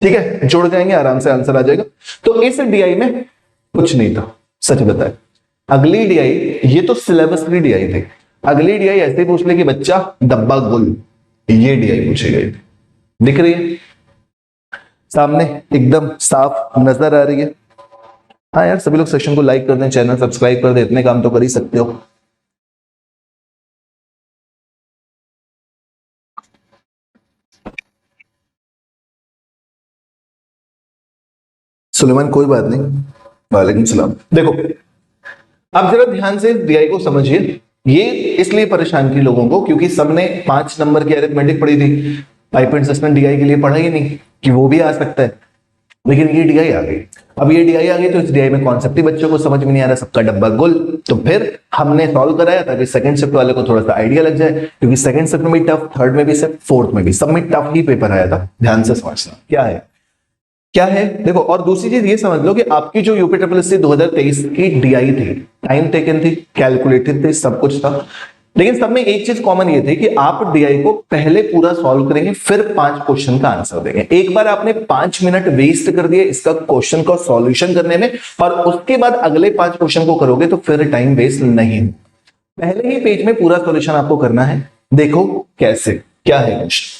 Speaker 1: ठीक है, जोड़ जाएंगे, आराम से आंसर आ जाएगा। तो इस डीआई में कुछ नहीं था, सच बताए। अगली डीआई, ये तो सिलेबस की डीआई थी, अगली डीआई ऐसे पूछ ले कि बच्चा डब्बा गुल, ये डीआई पूछी गई थी। दिख रही है सामने, एकदम साफ नजर आ रही है। हाँ यार, सभी लोग सेशन को लाइक कर दें, चैनल सब्सक्राइब कर दें, इतने काम तो कर ही सकते हो। सुलेमान कोई बात नहीं, वालेकुम सलाम। देखो अब जरा ध्यान से डीआई को समझिए। ये इसलिए परेशान की लोगों को क्योंकि सबने 5 नंबर की अरिथमेटिक पढ़ी थी, पाइपेट सिस्टम डीआई के लिए पढ़ा ही नहीं कि वो भी आ सकता है, लेकिन ये डीआई आ गई। अब ये डीआई आ गई तो इस डीआई में कॉन्सेप्ट ही बच्चों को समझ में नहीं आ रहा, सबका डब्बा गुल। तो फिर हमने सॉल्व कराया ताकि सेकंड शिफ्ट वाले को थोड़ा सा आइडिया लग जाए, क्योंकि सेकंड शिफ्ट में भी टफ, थर्ड में भी, सिर्फ फोर्थ में भी, सब में टफ ही पेपर आया था। ध्यान से समझना क्या है। क्या है देखो, और दूसरी चीज ये समझ लो कि आपकी जो यूपीट्रिपलएससी 2023 की डीआई थी, टाइम टेकन थी, कैलकुलेटेड थी, सब कुछ था, लेकिन सब में एक चीज कॉमन ये थी कि आप डीआई को पहले पूरा सॉल्व करेंगे, फिर 5 क्वेश्चन का आंसर देंगे। एक बार आपने 5 मिनट वेस्ट कर दिए इसका क्वेश्चन का सॉल्यूशन करने में, और उसके बाद अगले 5 क्वेश्चन को करोगे तो फिर टाइम वेस्ट नहीं। पहले ही पेज में पूरा सॉल्यूशन आपको करना है। देखो कैसे, क्या है क्वेश्चन।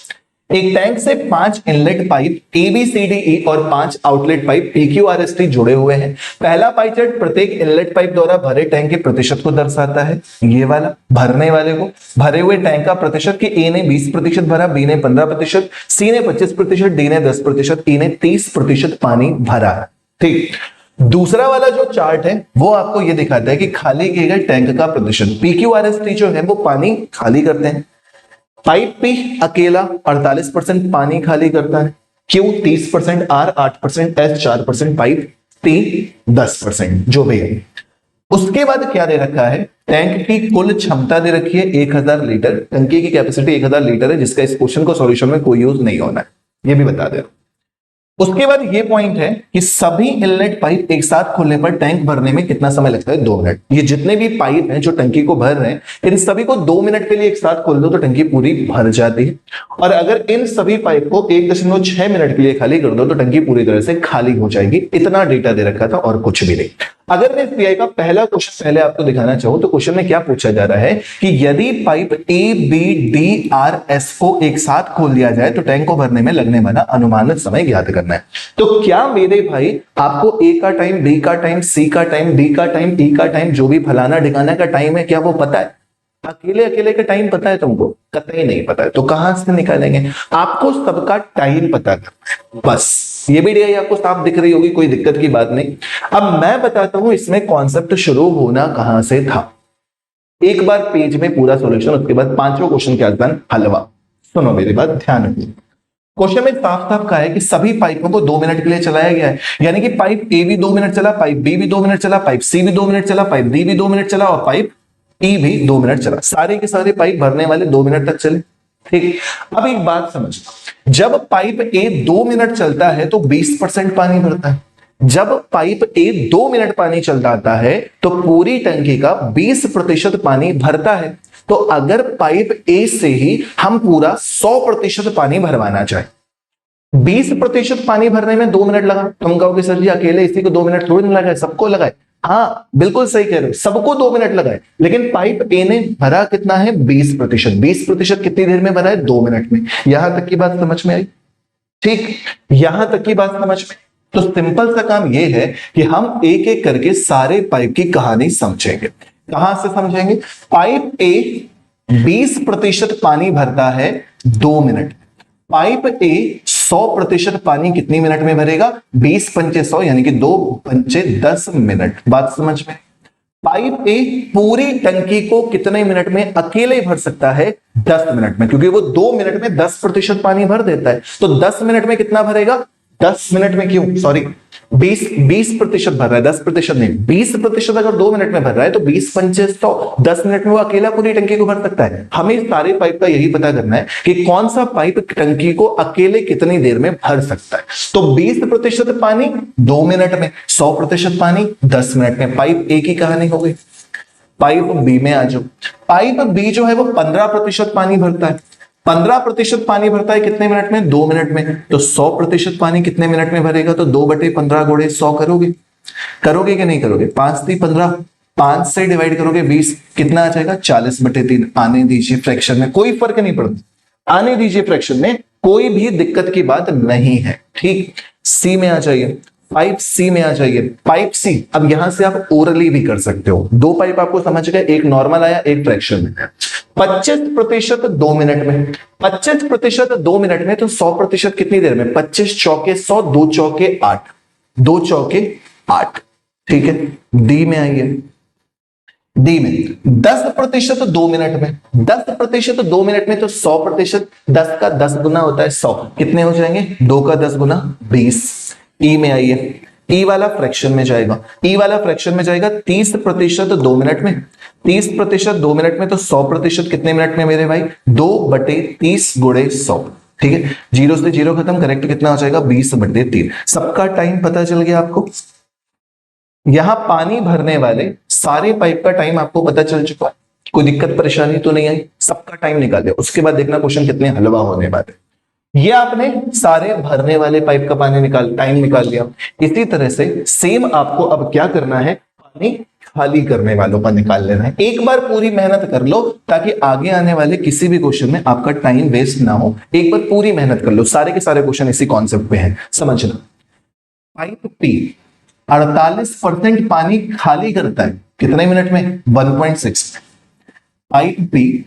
Speaker 1: एक टैंक से 5 inlet pipe A B C D E और 5 outlet pipe P Q R S T जुड़े हुए हैं। पहला पाई चार्ट प्रत्येक इनलेट पाइप द्वारा भरे टैंक के प्रतिशत को दर्शाता है। ये वाला भरने वाले को, भरे हुए टैंक का प्रतिशत कि ए ने 20% भरा, बी ने 15%, सी ने 25%, डी ने 10%, ई ने 30% पानी भरा है। ठीक, दूसरा वाला जो चार्ट है वो आपको ये दिखाता है कि खाली किए गए टैंक का प्रतिशत। P Q R S T जो है वो पानी खाली करते हैं, पाइप पी अकेला 48% पानी खाली करता है, Q 30%, R 8%, S 4%, pipe T 10%, जो भी है। उसके बाद क्या दे रखा है, टैंक की कुल क्षमता दे रखी है 1000 लीटर, टंकी की कैपेसिटी 1000 लीटर है, जिसका इस क्वेश्चन को सॉल्यूशन में कोई यूज नहीं होना है, ये भी बता दे। उसके बाद ये पॉइंट है कि सभी इनलेट पाइप एक साथ खोलने पर टैंक भरने में कितना समय लगता है, 2 मिनट। ये जितने भी पाइप हैं जो टंकी को भर रहे हैं, इन सभी को 2 मिनट के लिए एक साथ खोल दो तो टंकी पूरी भर जाती है। और अगर इन सभी पाइप को 1.6 मिनट के लिए खाली कर दो तो टंकी पूरी तरह से खाली हो जाएगी। इतना डेटा दे रखा था और कुछ भी नहीं। अगर मैं पीआई का पहला क्वेश्चन पहले आपको दिखाना चाहूं तो क्वेश्चन में क्या पूछा जा रहा है कि यदि pipe A B D R S को एक साथ खोल दिया जाए तो टैंक को भरने में लगने वाला अनुमानित समय ज्ञात करना है। तो क्या मेरे भाई आपको ए का टाइम, बी का टाइम, सी का टाइम, डी का टाइम, ई का टाइम, जो भी फलाना ढिकाना का टाइम है, क्या वो पता है? अकेले अकेले का टाइम पता है तुमको? कतई नहीं पता है। तो कहां से निकालेंगे? आपको सबका टाइम पता करना है बस। ये भी डीआई आपको साफ दिख रही होगी, कोई दिक्कत की बात नहीं। अब मैं बताता हूं इसमें कॉन्सेप्ट शुरू होना कहां से था। एक बार पेज में पूरा सॉल्यूशन, उसके बाद 5 क्वेश्चन के आसान हलवा। सुनो मेरी बात ध्यान रखिए। क्वेश्चन में साफ साफ कहा है कि सभी पाइपों को 2 मिनट के लिए चलाया गया है, यानी कि पाइप ए भी 2 मिनट चला, पाइप बी भी 2 मिनट चला, पाइप सी भी 2 मिनट चला, पाइप डी भी 2 मिनट चला और पाइप ई भी 2 मिनट चला। सारे के सारे पाइप भरने वाले 2 मिनट तक चले। ठीक, अब एक बात समझना, जब पाइप ए 2 मिनट चलता है तो 20% पानी भरता है। जब पाइप ए 2 मिनट पानी चलता है तो पूरी टंकी का 20% पानी भरता है। तो अगर पाइप ए से ही हम पूरा 100% पानी भरवाना चाहे, 20% पानी भरने में 2 मिनट लगा, तुम कहोगे सर जी अकेले इसी को 2 मिनट थोड़ी ना लगाए, सबको लगाए। हाँ बिल्कुल सही कह रहे हो, सबको 2 मिनट लगाए, लेकिन पाइप ए ने भरा कितना है? 20%। 20% कितनी देर में भरा है? 2 मिनट में। यहां तक की बात समझ में आई? ठीक, यहां तक की बात समझ में। तो सिंपल सा काम यह है कि हम एक एक करके सारे पाइप की कहानी समझेंगे। कहां से समझेंगे? पाइप ए 20% पानी भरता है 2 मिनट। पाइप ए 100% पानी कितनी मिनट में भरेगा? 20 पंचे 100 यानी कि 2 पंचे 10 मिनट। बात समझ में? पाइप ए पूरी टंकी को कितने मिनट में अकेले भर सकता है? 10 मिनट में, क्योंकि वो 2 मिनट में 10% पानी भर देता है। तो 10 मिनट में कितना भरेगा? 10 मिनट में क्यों, सॉरी 20% भर रहा है, 10% नहीं, 20% अगर 2 मिनट में भर रहा है तो 20 पंचे 100, 10 मिनट में वो अकेला पूरी टंकी को भर सकता है। हमें सारे पाइप का यही पता करना है कि कौन सा पाइप टंकी को अकेले कितनी देर में भर सकता है। तो 20% पानी 2 मिनट में, 100% पानी 10 मिनट में। पाइप ए की कहानी हो गई। पाइप बी में आ जाओ। पाइप बी जो है वो 15% पानी भरता है। 15% पानी भरता है कितने मिनट में? 2 मिनट में। तो 100% पानी कितने मिनट में भरेगा? तो 2/15 गुणे 100 करोगे, करोगे कि नहीं करोगे? 5 3 15, 5 से डिवाइड करोगे 20, कितना आ जाएगा? 40/3। आने दीजिए फ्रैक्शन में, कोई फर्क नहीं पड़ता, आने दीजिए फ्रैक्शन में, कोई भी दिक्कत की बात नहीं है। ठीक, सी में आ जाइए, पाइप सी में आ जाइए। पाइप सी, अब यहां से आप ओरली भी कर सकते हो। 2 पाइप आपको समझ गए, एक नॉर्मल आया, एक फ्रैक्शन में। 25% 2 मिनट में, 25% 2 मिनट में, तो 100% कितनी देर में? 25 चौके 100, 2 चौके 8, 2 चौके 8। ठीक है, डी में आइए। डी में 10% 2 मिनट में, 10% 2 मिनट में, तो 100% 10 का 10 गुना होता है 100, कितने हो जाएंगे? 2 का 10 गुना 20। ई में आइए, ई वाला फ्रैक्शन में जाएगा, ई वाला फ्रैक्शन में जाएगा 30% 2 मिनट में, 30% 2 मिनट में, तो 100% कितने मिनट में मेरे भाई? 2/30 गुणे 100। ठीक है, 0 से 0 खत्म, करेक्ट कितना हो जाएगा 20/3। सबका टाइम पता चल गया आपको। यहां पानी भरने वाले सारे पाइप का टाइम आपको पता चल चुका है, कोई दिक्कत परेशानी तो नहीं आई, सबका टाइम निकाल दिया। उसके बाद देखना क्वेश्चन कितने हलवा होने वाले। ये आपने सारे भरने वाले पाइप का पानी टाइम निकाल लिया। इसी तरह से सेम आपको अब क्या करना है, पानी खाली करने वालों का निकाल लेना है। एक बार पूरी मेहनत कर लो ताकि आगे आने वाले किसी भी क्वेश्चन में आपका टाइम वेस्ट ना हो। एक बार पूरी मेहनत कर लो, सारे के सारे क्वेश्चन इसी कॉन्सेप्ट पे हैं, समझना। पाइप पी 48% पानी खाली करता है, कितने मिनट में, 1.6। पाइप पी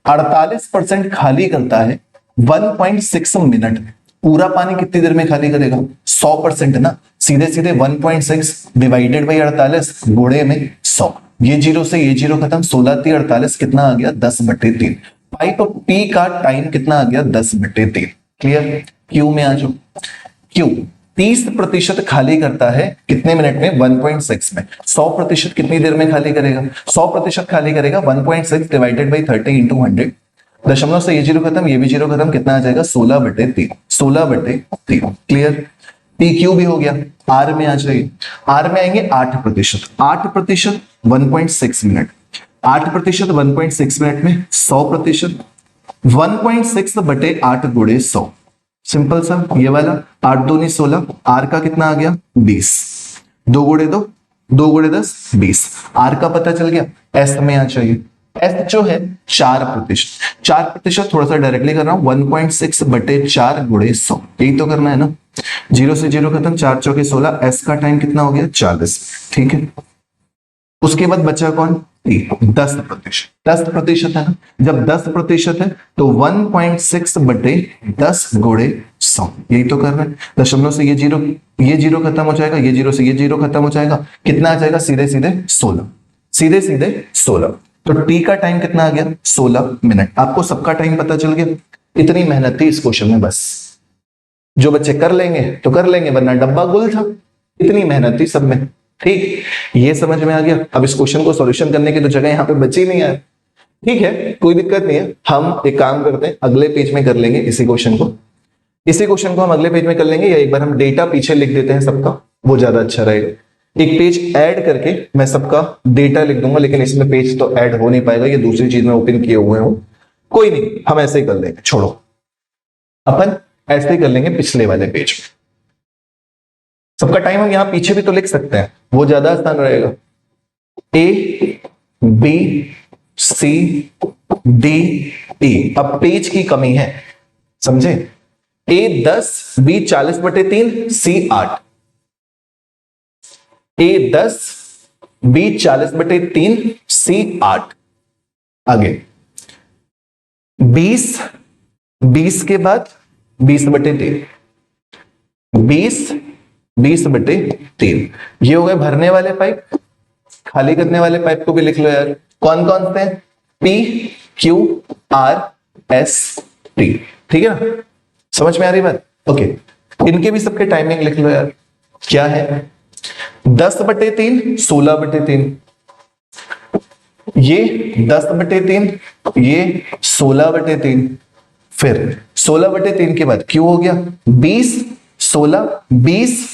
Speaker 1: 48% खाली करता है 1.6 मिनट में। पूरा पानी कितनी देर में खाली करेगा, 100% ना, सीधे सीधे 1.6 डिवाइडेड बाई 48 गुणे में 100। ये 0 से ये 0 खत्म, 16×3 = 48, कितना आ गया 10/3। पाइप पी का टाइम कितना आ गया 10/3। क्लियर। क्यू में आ जाओ। क्यू 30% खाली करता है कितने मिनट में, 1.6 में। 100% कितनी देर में खाली करेगा, 100% खाली करेगा 1.6 डिवाइडेड बाई 30 × 100। दशमलव से ये 0 खत्म, ये भी 0 खत्म, कितना आ जाएगा 16/3। 16/3। क्लियर। पी क्यू भी हो गया। आर में आ जाइए। आर में आएंगे 8%। 8% 1.6 मिनट। 8% 1.6 मिनट में 100%। 1.6/8 गुणे 100। सिंपल सा ये वाला। 8 दूनी 16। आर का कितना आ गया 20। 2 गुणे 2, 2 गुणे 10, 20। आर का पता चल गया। एस में आ जाइए। एस जो है 4%। 4% थोड़ा सा डायरेक्टली कर रहा हूं, 1.6/4 गुणे 100। यही तो करना है ना। 0 से 0 खत्म, 4 चौके 16। एस का टाइम कितना हो गया 40। ठीक है। उसके बाद बचा कौन, 10%। 10% है ना। जब 10% है तो 1.6/10 गुणे 100। यही तो कर रहे हैं। दशमलव से ये 0 खत्म हो जाएगा, ये 0 से ये 0 खत्म हो जाएगा, कितना आ जाएगा सीधे सीधे 16। सीधे सीधे 16। तो टी का टाइम कितना आ गया 16 मिनट। आपको सबका टाइम पता चल गया। इतनी मेहनत थी इस क्वेश्चन में, बस जो बच्चे कर लेंगे तो कर लेंगे, वरना डब्बा गुल था। इतनी मेहनत थी सब में। ठीक, ये समझ में आ गया। अब इस क्वेश्चन को सॉल्यूशन करने की तो जगह यहाँ पे बची नहीं है। ठीक है, कोई दिक्कत नहीं है। हम एक काम करते हैं, अगले पेज में कर लेंगे इसी क्वेश्चन को। इसी क्वेश्चन को हम अगले पेज में कर लेंगे, या एक बार हम डेटा पीछे लिख देते हैं सबका, वो ज्यादा अच्छा रहेगा। एक पेज ऐड करके मैं सबका डेटा लिख दूंगा, लेकिन इसमें पेज तो ऐड हो नहीं पाएगा, ये दूसरी चीज में ओपन किए हुए हूं। कोई नहीं, हम ऐसे ही कर लेंगे, छोड़ो, अपन ऐसे ही कर लेंगे पिछले वाले पेज में। सबका टाइम हम यहां पीछे भी तो लिख सकते हैं, वो ज्यादा आसान रहेगा। A B C D E. अब पेज की कमी है, समझे। A 10, B 40/3, C 8। A 10, B 40/3, C 8। आगे 20, 20 के बाद 20/3, 20, 20/3। ये हो गए भरने वाले पाइप। खाली करने वाले पाइप को भी लिख लो यार, कौन कौन से, P Q R S T. ठीक है ना, समझ में आ रही बात। ओके, इनके भी सबके टाइमिंग लिख लो यार। क्या है, 10/3, 16/3। ये 10/3, ये 16/3। फिर 16/3 के बाद क्यू हो गया 20, 16, 20,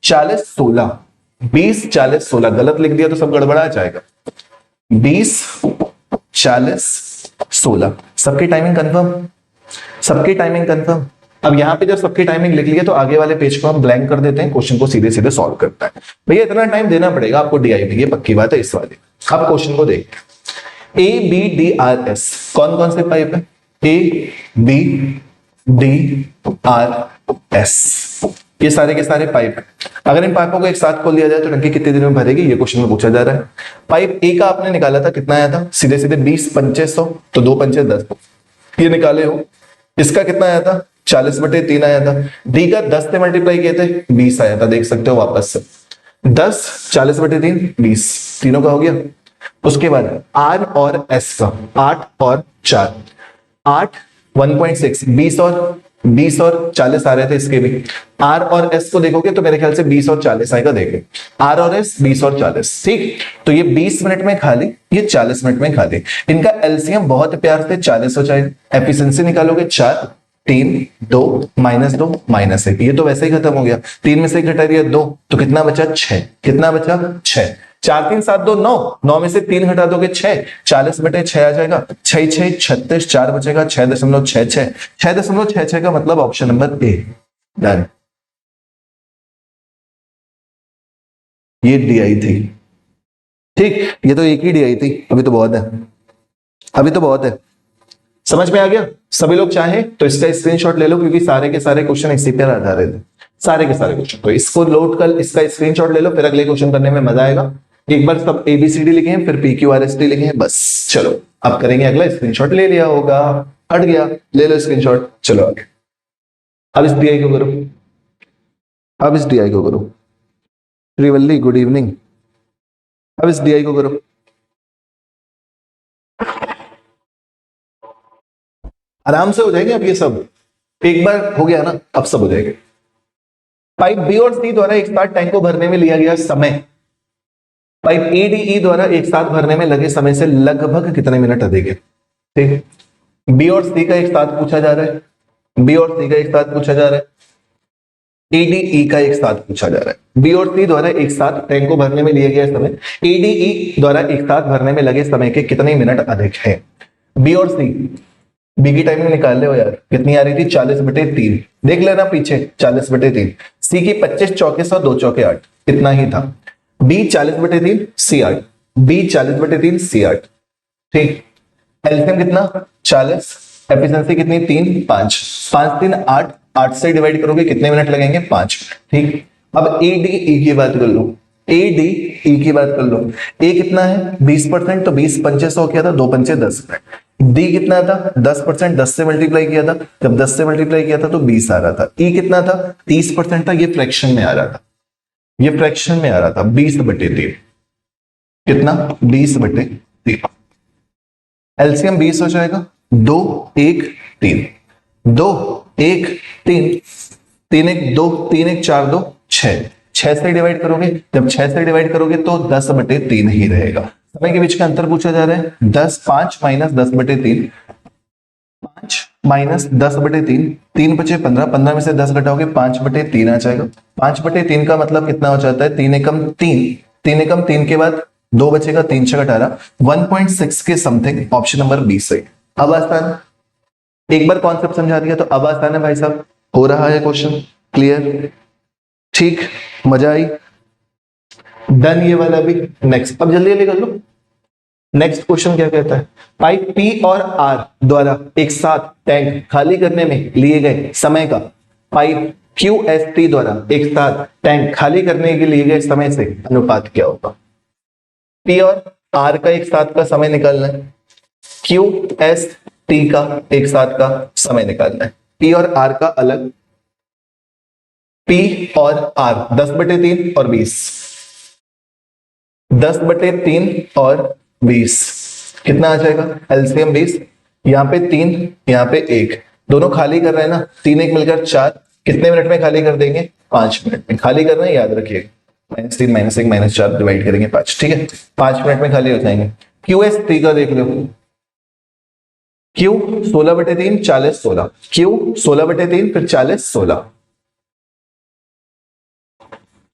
Speaker 1: 40, 16। 20, 40, 16 गलत लिख दिया तो सब गड़बड़ा जाएगा। 20, 40, 16। सबकी टाइमिंग कंफर्म, सबकी टाइमिंग कंफर्म। अब यहां पे जब सबकी टाइमिंग लिख लिया तो आगे वाले पेज को हम ब्लैंक कर देते हैं, क्वेश्चन को सीधे सीधे सॉल्व करता है। भैया इतना टाइम देना पड़ेगा आपको डीआई में, ये पक्की बात है इस वाले। अब क्वेश्चन को देख, A B D R S कौन कौन से पाइप है, A B D R S, ये सारे के सारे पाइप है। अगर इन पाइपों को एक साथ खोल दिया जाए तो टंकी कितने दिन में भरेगी, ये क्वेश्चन में पूछा जा रहा है। पाइप ए का आपने निकाला था, कितना आया था, सीधे सीधे 20 पंचे 100, तो 2 पंचे 10 ये निकाले हो। इसका कितना आया था, 40/3 आया था। डी का 10 से मल्टीप्लाई किए थे, 20 आया था, देख सकते हो वापस से। 10, 40/3, 20, तीनों का हो गया। उसके बाद आर और एस का 8 और 4, 8, 1.6, 20 और 40 आ रहे थे इसके भी। आर और एस को देखोगे तो मेरे ख्याल से 20 और 40 आएगा, देखो आर और एस 20 और 40। ठीक, तो ये 20 मिनट में खाली, ये 40 मिनट में खाली। इनका एलसीएम बहुत प्यार से 40 हो जाएगा। एफिशिएंसी निकालोगे 4, 3, 2, -2, -1, ये तो वैसे ही खत्म हो गया। 3 में से 1 घटा दिया 2, तो कितना बचा 6, कितना बचा 6, 4 3 7 2 9, 9 में से 3 घटा दोगे 6, 40/6 आ जाएगा, 6 6 36, 4 बचेगा 6.66, 6.66 का मतलब ऑप्शन नंबर ए। डन। ये DI थी, ठीक, ये तो एक ही DI थी, अभी तो बहुत है, अभी तो बहुत है। समझ में आ गया? सभी लोग चाहें तो इसका स्क्रीनशॉट ले लो, क्योंकि सारे के सारे क्वेश्चन इसी पर आधारित है, सारे के सारे क्वेश्चन। तो इसको लोड कर, इसका स्क्रीनशॉट ले लो, फिर अगले क्वेश्चन करने में मजा आएगा। एक बार सब ABCD लिखे हैं, फिर PQRST लिखे हैं, बस। चलो अब करेंगे अगला। स्क्रीनशॉट ले लिया होगा, हट गया, ले लो स्क्रीनशॉट, चलो आगे। अब इस DI को करो, अब इस DI को करो। Srivalli good evening. अब इस DI को करो, आराम से हो जाएंगे अब ये सब, एक बार हो गया ना, अब सब हो जाएगा। पाइप B और C द्वारा एक साथ टैंक को भरने में लिया गया समय, पाइप EDE द्वारा एक साथ भरने में लगे समय से लगभग कितने मिनट अधिक है? ठीक, B और C का एक साथ पूछा जा रहा है, B और C का एक साथ पूछा जा रहा है, EDE का एक साथ पूछा जा रहा है। B और C द्वारा एक साथ टैंक को भरने में लिया गया समय EDE द्वारा एक साथ भरने में लगे समय के कितने मिनट अधिक है? B और C, B की टाइमिंग निकाल ले हो यार, कितनी आ रही थी? 40/3, देख लेना पीछे, 40/3। C की 25 चौके 100, 2 चौके 8, इतना ही था। B 40/3, C 8, B 40/3, C 8, ठीक। एलसीएम कितना? 40, एफिशिएंसी कितनी? 3, 5, 5 3 8, 8 से डिवाइड करोगे कितने मिनट लगेंगे? 5, ठीक। अब ADE की बात कर लो, ADE की बात कर लो, A कितना है? 20%, तो 20 पंचे 100 किया था, 2 पंचे 10 मिनट। D कितना था? 10%, 10 से मल्टीप्लाई किया था, जब 10 से मल्टीप्लाई किया था तो 20 आ रहा था। E कितना था? 30% था, ये फ्रैक्शन में आ रहा था, ये फ्रैक्शन में आ रहा था, 20/3, कितना? 20/3। एलसीएम 20 हो जाएगा, 2 1 3, 2 1 3, 3 1 2, 3 1 4 2 6, 6 से डिवाइड करोगे, जब 6 से डिवाइड करोगे तो 10/3 ही रहेगा। समय के बीच का अंतर पूछा जा रहा है, 10 5 - 10/3, 5 - 10/3, 3 बचे 15, 15 में से 10 घटाओगे 5/3 आ जाएगा। 5/3 का मतलब कितना हो जाता है? 3 एकम 3, 3 एकम 3 के बाद 2 बचेगा, 3 6 18, 1.6 के समथिंग, ऑप्शन नंबर बी सही। अब आसान, एक बार कॉन्सेप्ट समझा दिया तो अब आसान है भाई साहब, हो रहा है क्वेश्चन क्लियर, ठीक, मजा आई, डन ये वाला भी। नेक्स्ट, अब जल्दी जल्दी कर लो। नेक्स्ट क्वेश्चन क्या कहता है? पाइप P और R द्वारा एक साथ टैंक खाली करने में लिए गए समय का पाइप QST द्वारा एक साथ टैंक खाली करने के लिए गए समय से अनुपात क्या होगा? P और R का एक साथ का समय निकालना है, QST का एक साथ का समय निकालना है। P और R का अलग, P और R 10/3 और 20, 10/3 और 20, कितना आ जाएगा? एलसीएम 20, यहाँ पे 3, यहाँ पे 1, दोनों खाली कर रहे हैं ना, 3 1 मिलकर 4, कितने मिनट में खाली कर देंगे? 5 मिनट में खाली करना है, याद रखिएगा, -3 -1 -4 डिवाइड करेंगे 5, ठीक है, 5 मिनट में खाली हो जाएंगे। QST का देख लो, Q 16/3 40 16, Q 16/3 फिर 40 16,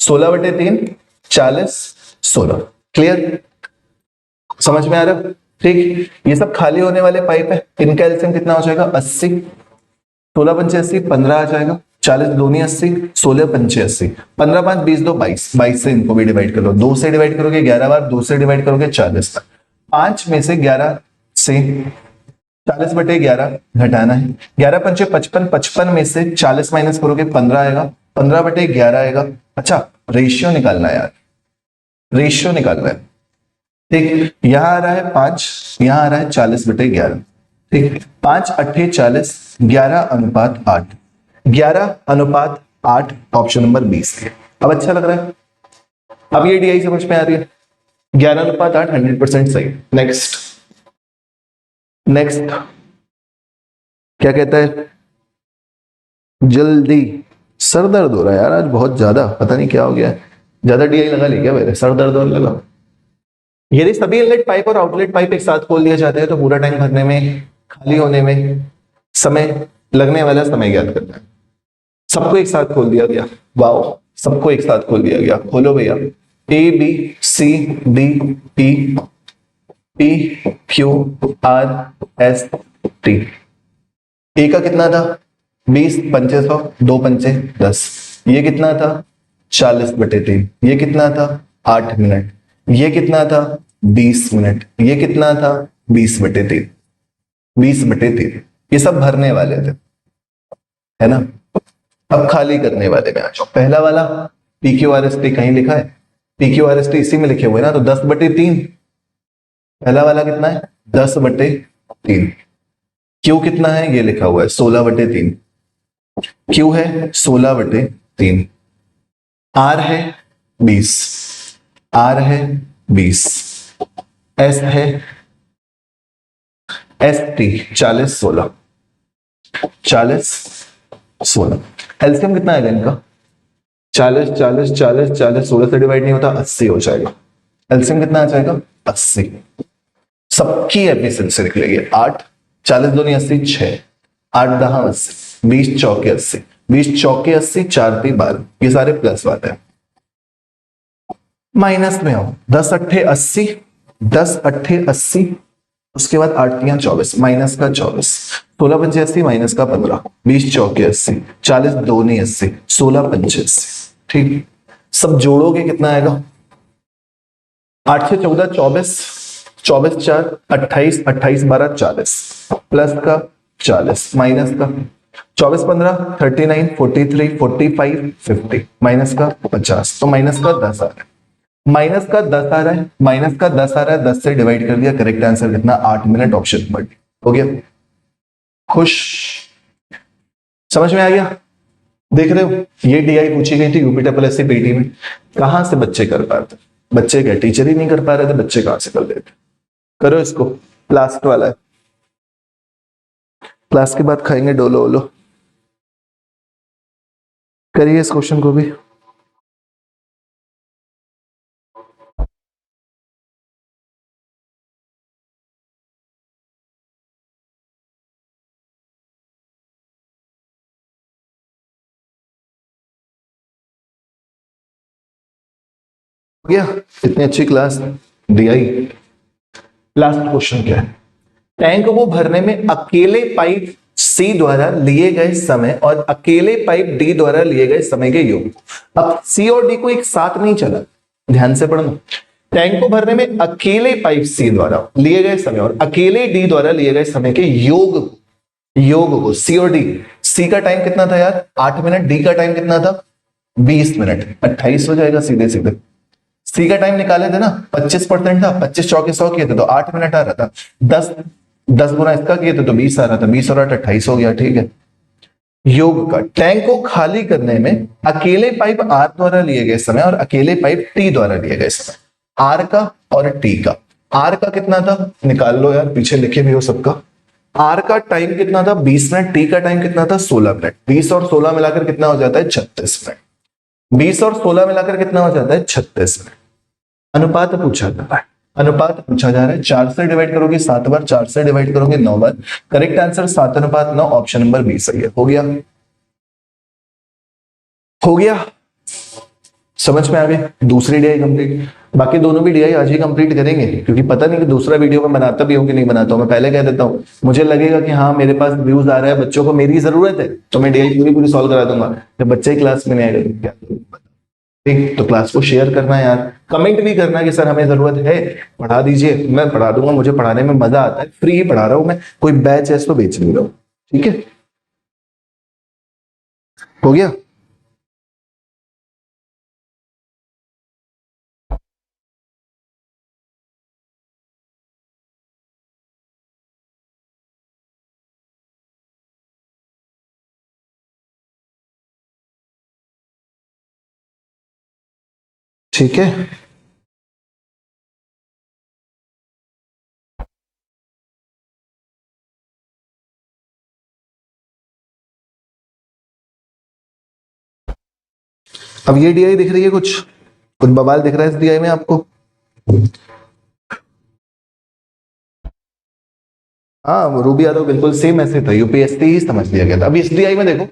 Speaker 1: 16/3 40 16, क्लियर, समझ में आ रहा है? ठीक, ये सब खाली होने वाले पाइप है, इनका एलसीएम कितना हो जाएगा? 80, 16 पंचे 80, 15 आ जाएगा, 40 दूनी 80, 16 पंचे 80, 15 5 20 2 22, 22 से इनको भी डिवाइड कर लो, 2 से डिवाइड करोगे 11 बार, 2 से डिवाइड करोगे 40 तक, 5 में से 11 से 40/11 घटाना है, 11 पंचे 55, 55 में से 40 माइनस करोगे 15 आएगा, 15/11 आएगा। अच्छा, रेशियो निकालना है यार, रेशियो निकालना है, ठीक, यहां आ रहा है 5, यहां आ रहा है 40/11, ठीक, 5 8 40, 11:8, 11:8, ऑप्शन नंबर 20। अब अच्छा लग रहा है, अब ये DI समझ में आ रही है, 11:8 100% सही। नेक्स्ट, नेक्स्ट क्या कहता है? जल्दी, सर दर्द हो रहा है यार आज बहुत ज्यादा, पता नहीं क्या हो गया है, ज्यादा DI लगा ली क्या मेरे, सर दर्द होने लगा। यदि सभी इनलेट पाइप और आउटलेट पाइप एक साथ खोल दिए जाते हैं तो पूरा टैंक भरने में, खाली होने में समय लगने वाला समय ज्ञात करना है। सबको एक साथ खोल दिया गया, वाओ, सबको एक साथ खोल दिया गया। खोलो भैया, A B C D E P Q R S T. A का कितना था 20 पंचे 100, 2 पंचे 10। ये कितना था 40/3। ये कितना था 8 मिनट। ये कितना था 20 मिनट। ये कितना था 20/3। 20/3 ये सब भरने वाले थे, है ना। अब खाली करने वाले में आ जाओ। पहला वाला P Q R S T कहीं लिखा है? P Q R S T इसी में लिखे हुए ना, तो 10/3। पहला वाला कितना है 10/3। क्यू कितना है ये लिखा हुआ है 16/3। क्यू है 16/3। आर है 20। आर है 20। एस है एस टी 40/16। 40/16। एलसीएम कितना है इनका 40 40 40 40, 16 से डिवाइड नहीं होता, 80 हो जाएगा। एलसीएम कितना आ जाएगा 80। सबकी एफिशिएंसी लिख लेंगे 8 40 दूनी 80 6 8 10 80 20 चौके 80 20 चौके 80 4 3 12। ये सारे प्लस वाले हैं। माइनस में आओ 10 8 80 10 8 80 उसके बाद 8 3 24 माइनस का 24 16 पंचे 80 माइनस का 15 20 चौके 80 40 दूनी 80 16 पंचे 80। ठीक, सब जोड़ोगे कितना आएगा 8 से 14 24 24 4 28 28 12 40 प्लस का 40 माइनस का 24 15 39 43 45 50 माइनस का 50, तो माइनस का 10 आ रहा है। माइनस का 10 आ रहा है, माइनस का 10 आ रहा है, 10 से डिवाइड कर दिया। करेक्ट आंसर कितना 8 मिनट, ऑप्शन नंबर डी हो गया। खुश, समझ में आ गया। देख रहे हो ये डीआई पूछी गई थी यूपी ट्रिपल एससी पीटी में। कहां से बच्चे कर पाते, बच्चे क्या टीचर ही नहीं कर पा रहे थे, बच्चे कहां से कर लेते। करो इसको, लास्ट वाला है, क्लास के बाद खाएंगे डोलो ओलो। करिए इस क्वेश्चन को भी। गया इतनी अच्छी क्लास डीआई। लास्ट क्वेश्चन क्या है, टैंक को भरने में अकेले पाइप सी द्वारा लिए गए समय और अकेले पाइप डी द्वारा लिए गए समय के योग। अब सी और डी को एक साथ नहीं चला, ध्यान से पढ़ना। टैंक को भरने में अकेले पाइप सी द्वारा लिए गए समय और अकेले डी द्वारा लिए गए समय के योग को सी और डी। सी का टाइम कितना था यार 8 मिनट, डी का टाइम कितना था 20 मिनट, 28 हो जाएगा सीधे सीधे। सी का टाइम निकाले थे ना 25% था, 25 चौके 100 किए थे तो 8 मिनट आ रहा था। 10 गुना इसका किए थे तो 20 आ रहा था, 20 और 8 28 हो गया। ठीक है, योग का टैंक को खाली करने में अकेले पाइप आर द्वारा लिए गए समय और अकेले पाइप टी द्वारा लिए गए समय, आर का और टी का। आर का कितना था निकाल लो यार, पीछे लिखे भी हो सबका। आर का टाइम कितना था 20 मिनट, टी का टाइम कितना था 16 मिनट। 20 और 16 मिलाकर कितना हो जाता है 36 मिनट। 20 और 16 मिलाकर कितना हो जाता है 36 मिनट। अनुपात पूछा जा रहा है, अनुपात पूछा जा रहा है। 4 से डिवाइड करोगे 7 बार, 4 से डिवाइड करोगे 9 बार। Correct answer 7:9, option number B सही है। हो गया, हो गया, समझ में आ गया। दूसरी डीआई कंप्लीट, बाकी दोनों भी डीआई आज ही कंप्लीट करेंगे, क्योंकि पता नहीं कि दूसरा वीडियो में बनाता भी हूं कि नहीं बनाता हूं। मैं पहले कह देता हूं, मुझे लगेगा कि हाँ मेरे पास व्यूज आ रहा है, बच्चों को मेरी जरूरत है, तो मैं डीआई पूरी पूरी सॉल्व करा दूंगा। जब बच्चे क्लास में नहीं आएगा तो क्या करूंगा। ठीक, तो क्लास को शेयर करना है यार, कमेंट भी करना कि सर हमें जरूरत है, पढ़ा दीजिए। मैं पढ़ा दूंगा, मुझे पढ़ाने में मजा आता है, फ्री ही पढ़ा रहा हूं मैं, कोई बैच है तो बेच नहीं रहा हूं। ठीक है, हो गया। ठीक है, अब ये डीआई दिख रही है, कुछ कुछ बवाल दिख रहा है इस डीआई में आपको? हाँ, रूबी यादव बिल्कुल सेम ऐसे था, यूपीएससी ही समझ लिया गया था। अभी एसडीआई में देखो,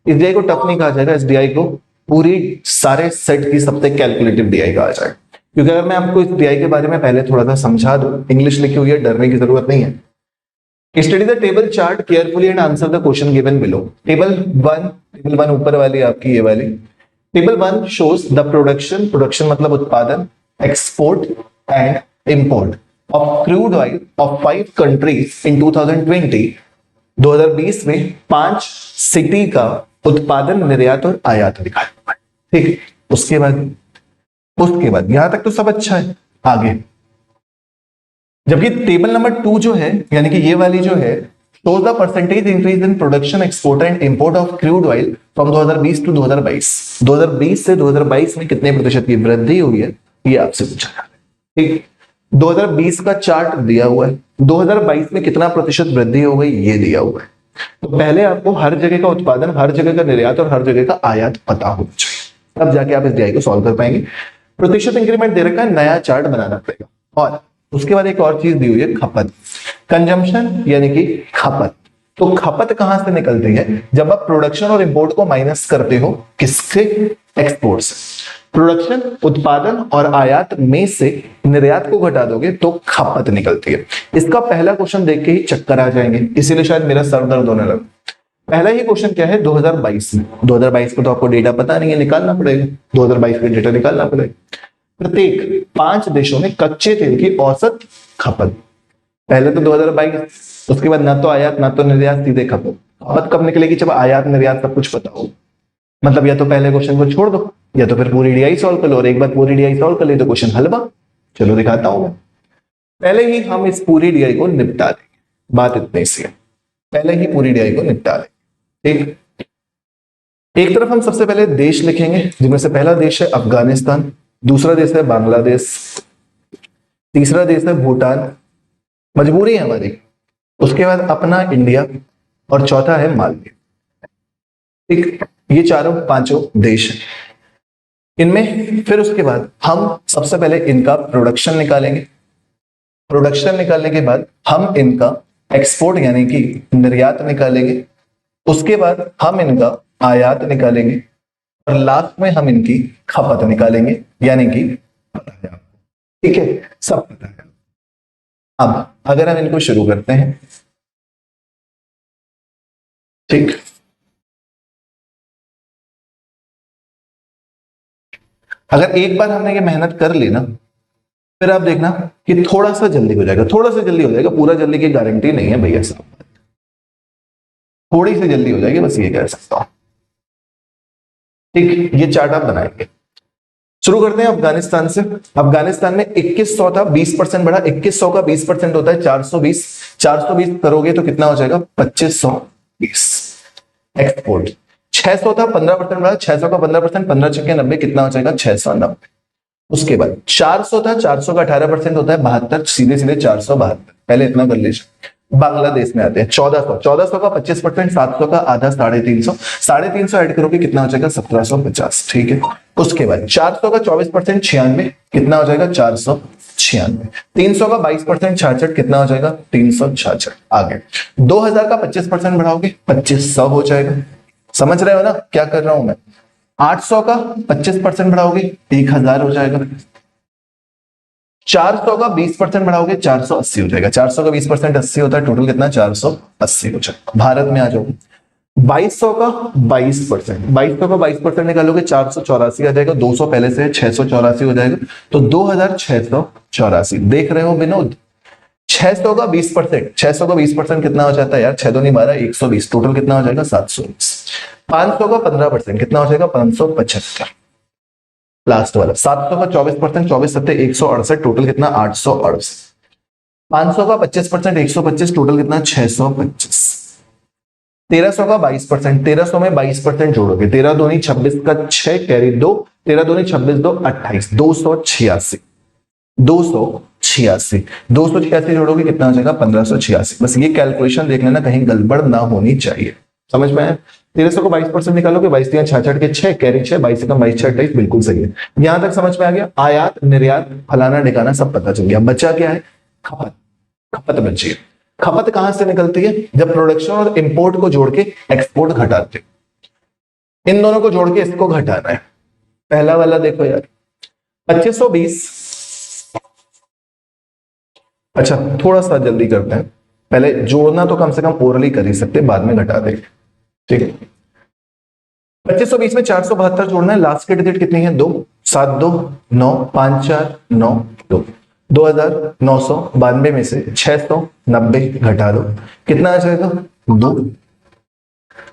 Speaker 1: एसडीआई को टफ नहीं कहा जाएगा, एसडीआई को पूरी सारे सेट की सबसे कैलकुलेटिव डीआई कहा जाएगा। क्योंकि अगर मैं आपको इस डीआई के बारे में पहले थोड़ा सा समझा दूं, इंग्लिश लिखी हुई है, डरने की जरूरत नहीं है। Study the table chart carefully and answer the question given below. Table one ऊपर वाली आपकी ये वाली table one shows the production, production मतलब उत्पादन, export and import of crude oil of 5 countries in 2020। 2020 में 5 सिटी का उत्पादन, निर्यात और आयात लिखा है। ठीक, उसके बाद यहां तक तो सब अच्छा है। आगे जबकि टेबल नंबर 2 जो है, यानी कि ये वाली जो है, shows the percentage increase in production, export and import of crude oil from 2020 to 2022। 2020 से 2022 में कितने प्रतिशत की वृद्धि हुई है, ये आपसे पूछा जा रहा है। ठीक, 2020 का चार्ट दिया हुआ है, 2022 में कितना प्रतिशत वृद्धि हो गई ये दिया हुआ है। तो पहले आपको हर जगह का उत्पादन, हर जगह का निर्यात और हर जगह का आयात पता होना चाहिए, तब जाके आप इस डीआई को सॉल्व कर पाएंगे। प्रतिशत इंक्रीमेंट दे रखा है, नया चार्ट बनाना पड़ेगा। और उसके बाद एक और चीज दी हुई है, खपत, कंजम्पशन यानी कि खपत। तो खपत कहां से निकलती है, जब आप प्रोडक्शन और इंपोर्ट को माइनस करते हो, किससे, एक्सपोर्ट से। प्रोडक्शन, उत्पादन और आयात में से निर्यात को घटा दोगे तो खपत निकलती है। इसका पहला क्वेश्चन देख के ही चक्कर आ जाएंगे, इसीलिए शायद मेरा सर दर्द होने लगा। पहला ही क्वेश्चन क्या है, 2022 में। 2022 को तो आपको डेटा पता नहीं है, निकालना पड़ेगा, 2022 का डेटा निकालना पड़ेगा। प्रत्येक 5 देशों में कच्चे तेल की औसत खपत, पहले तो 2022, उसके बाद ना तो आयात ना तो निर्यात, सीधे खपत। खपत कब निकलेगी, जब आयात निर्यात सब कुछ पता हो। मतलब या तो पहले क्वेश्चन को छोड़ दो, या तो फिर पूरी डीआई सॉल्व कर लो, और एक बार पूरी डीआई सॉल्व कर ली तो क्वेश्चन हल बा। चलो दिखाता हूं मैं। पहले ही हम इस पूरी डीआई को निपटा देंगे, बात इतनी सी है, पहले ही पूरी डीआई को निपटा लेंगे। ठीक, एक तरफ हम सबसे पहले देश लिखेंगे, जिनमें से पहला देश है अफगानिस्तान, दूसरा देश है बांग्लादेश, तीसरा देश है भूटान, मजबूरी है हमारी, उसके बाद अपना इंडिया, और चौथा है मालदीव। ठीक, ये चारों 5 देश हैं। इनमें फिर उसके बाद हम सबसे पहले इनका प्रोडक्शन निकालेंगे। प्रोडक्शन निकालने के बाद हम इनका एक्सपोर्ट यानी कि निर्यात निकालेंगे। उसके बाद हम इनका आयात निकालेंगे, और लास्ट में हम इनकी खपत निकालेंगे, यानी कि पता है आपको। ठीक है, सब पता है। अब अगर हम इनको शुरू करते हैं, ठीक, अगर एक बार हमने ये मेहनत कर ली ना, फिर आप देखना कि थोड़ा सा जल्दी हो जाएगा, थोड़ा सा जल्दी हो जाएगा, पूरा जल्दी की गारंटी नहीं है भैया साहब, थोड़ी सी जल्दी हो जाएगी, बस ये कह सकता हूं। ठीक, ये चार्ट आप बनाएंगे। शुरू करते हैं अफगानिस्तान से। अफगानिस्तान में 2100 था, 20% बढ़ा, 2100 का 20% होता है 420। 420 करोगे तो कितना हो जाएगा, 2520। एक्सपोर्ट 600 था, 15% बढ़ा, 600 का 15%, 15 छक्के 90, कितना हो जाएगा, 690। उसके बाद 400 था, 400 का 18% होता है 72, सीधे सीधे 472। पहले इतना कर लीजिए। बांग्लादेश में आते हैं 1400, 1400 का 25%, 700 का आधा 350, 350 ऐड करोगे कितना हो जाएगा, 1750। ठीक है, उसके बाद 400 का 24%, 96, कितना हो जाएगा, 496। 300 का 22%, 66, कितना हो जाएगा, 366। आगे 2000 का 25% बढ़ाओगे 2500 हो जाएगा। समझ रहे हो ना क्या कर रहा हूं मैं। 800 का 25% बढ़ाओगे 1000 हो जाएगा। 400 का 20% बढ़ाओगे 480 हो जाएगा। 400 का 20% 80 होता है, टोटल कितना, 480 हो जाएगा। भारत में आ जाओगे, 2200 का 22%, 2200 का 22% निकालोगे 484 आ जाएगा। 200 पहले से 684 हो जाएगा, तो 2684। देख रहे हो विनोद, 600 का 20%, 600 का 20% कितना हो जाता है यार, 6 दूनी 12, 120, टोटल कितना हो जाएगा, 720। 500 का 15% कितना हो जाएगा, 575। लास्ट वाला 700 का 24%, 24 सत्ते 168, टोटल कितना, 868। 500 का 25%, 125, टोटल कितना, 625। 1300 का 22%, 1300 में 22% जोड़ोगे, 13 दूनी 26 का 6 कैरी 2, 13 दूनी 26 2 28, 286। 286 286 जोड़ोगे कितना हो जाएगा, 1586। बस ये कैलकुलेशन देख लेना, कहीं गड़बड़ ना होनी चाहिए। समझ में आया। 1300 को 22% निकालोगे, 22 66 के 6 कैरी 6, 22 कम 22 28, बिल्कुल सही है। यहां तक समझ में आ गया। आयात निर्यात फलाना ढिकाना सब पता चल गया। बचा क्या है, खपत। खपत बची है। खपत कहां से निकलती है? जब प्रोडक्शन और इंपोर्ट को जोड़ के एक्सपोर्ट घटाते हैं। इन दोनों को जोड़ के इसको घटाना है। पहला वाला देखो यार, 2520। अच्छा थोड़ा सा जल्दी करते हैं, पहले जोड़ना तो कम से कम ओरली कर ही सकते, बाद में घटा देंगे, ठीक है। 2520 में 472 जोड़ना है, लास्ट की डिजिट कितनी है? 2, 7 2 9, 5 4 9 2, 2992 में से 690 घटा दो, कितना आ जाएगा? 2।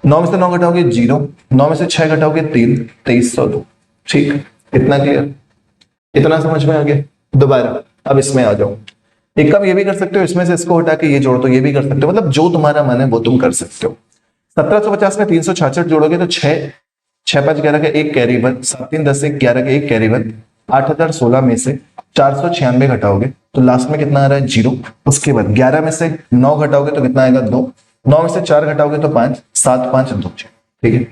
Speaker 1: 9 में से 9 घटाओगे 0, 9 में से 6 घटाओगे 3, 2302। ठीक, इतना क्लियर? इतना समझ में आ गया? दोबारा अब इसमें आ जाओ। एक काम ये भी कर सकते हो, इसमें से इसको हटा के ये जोड़ दो, ये भी कर सकते हो, मतलब जो तुम्हारा मन है वो तुम कर सकते हो। 1750 में 366 जोड़ोगे तो 6 6 5 11 का 1 कैरी 1, 7 3 10 1 11 का 1 कैरी 1, 8016 में से 496 घटाओगे तो लास्ट में कितना आ रहा है? 0। उसके बाद 11 में से 9 घटाओगे तो कितना आएगा? 2। 9 में से 4 घटाओगे तो 5, 7 5 2 6। ठीक है,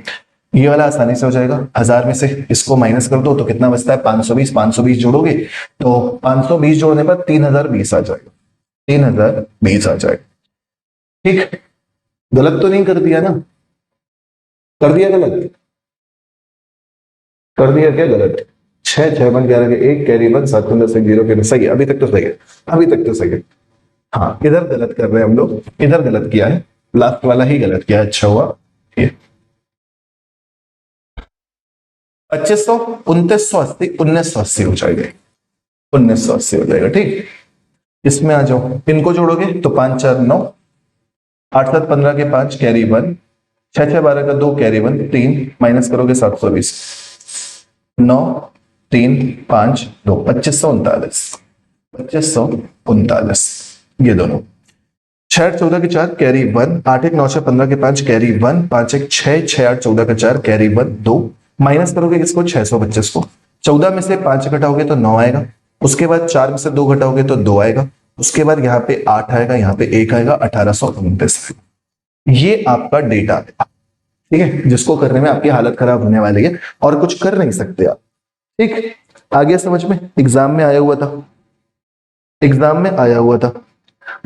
Speaker 1: ये वाला आसानी से हो जाएगा। 1000 में से इसको माइनस कर दो तो कितना बचता है? 520। 520 जोड़ोगे तो 520 जोड़ने पर 3020 आ जाएगा, 3020 आ जाएगा। ठीक, गलत तो नहीं कर दिया ना? कर दिया गलत? कर दिया क्या गलत? 6 6 1 11 के 1 कैरी 1, 7 10 0 के सही है, अभी तक तो सही है, अभी तक तो सही है। हाँ इधर गलत कर रहे हैं हम लोग, इधर गलत किया है, लास्ट वाला ही गलत किया है। अच्छा हुआ ये 2500 2980 1980 हो जाएगा, 1980 हो जाएगा। ठीक, इसमें आ जाओ, इनको जोड़ोगे तो 5 4 9, 8 7 15 के 5 कैरी 1, 6 6 12 का 2 कैरी 1 3, माइनस करोगे 720, 9 3 5 2, 2539, 2539 ये दोनों। 6 14 के 4 कैरी 1, 8 1 9 6 15 के 5 कैरी 1, 5 1 6 6 8 14 का 4 कैरी 1 2, माइनस करोगे किसको? 625 को। 14 में से 5 घटाओगे तो 9 आएगा, उसके बाद 4 में से 2 घटाओगे तो 2 आएगा, उसके बाद यहाँ पे 8 आएगा, यहाँ पे 1 आएगा, 1829 आएगा। ये आपका डेटा है, ठीक है, जिसको करने में आपकी हालत खराब होने वाली है और कुछ कर नहीं सकते आप। ठीक, आ गया समझ में? एग्जाम में आया हुआ था, एग्जाम में आया हुआ था।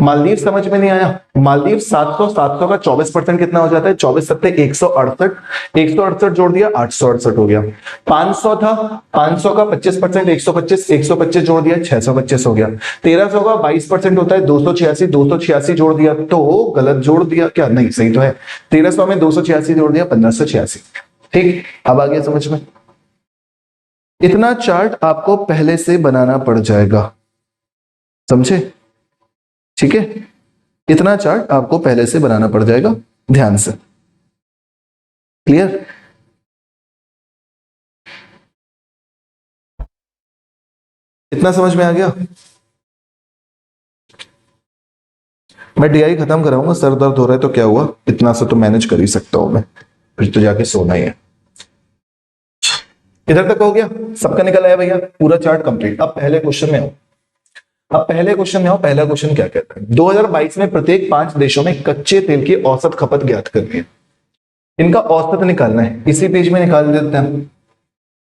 Speaker 1: मालदीव समझ में नहीं आया? मालदीव 700 700 का 24% कितना हो जाता है? 24 सत्ते 168, 168 जोड़ दिया 868 हो गया। 500 था, 500 का 25% 125, 125 जोड़ दिया 625 हो गया। 1300 का 22% होता है 286, 286 जोड़ दिया तो गलत जोड़ दिया क्या? नहीं सही तो है। 1300 में 286 जोड़ दिया 1586। ठीक, अब आ गया समझ में? इतना चार्ट आपको पहले से बनाना पड़ जाएगा, समझे? ठीक है, इतना चार्ट आपको पहले से बनाना पड़ जाएगा, ध्यान से। क्लियर? इतना समझ में आ गया? मैं डीआई खत्म कराऊंगा, सर दर्द हो रहा है तो क्या हुआ, इतना सा तो मैनेज कर ही सकता हूं मैं, फिर तो जाके सोना ही है। इधर तक हो गया, सबका निकल आया भैया, पूरा चार्ट कंप्लीट। अब पहले क्वेश्चन में आओ, अब पहले क्वेश्चन में आओ। पहला क्वेश्चन क्या कहता है? 2022 में प्रत्येक 5 देशों में कच्चे तेल की औसत खपत ज्ञात करनी है। इनका औसत निकालना है, इसी पेज में निकाल देते हैं,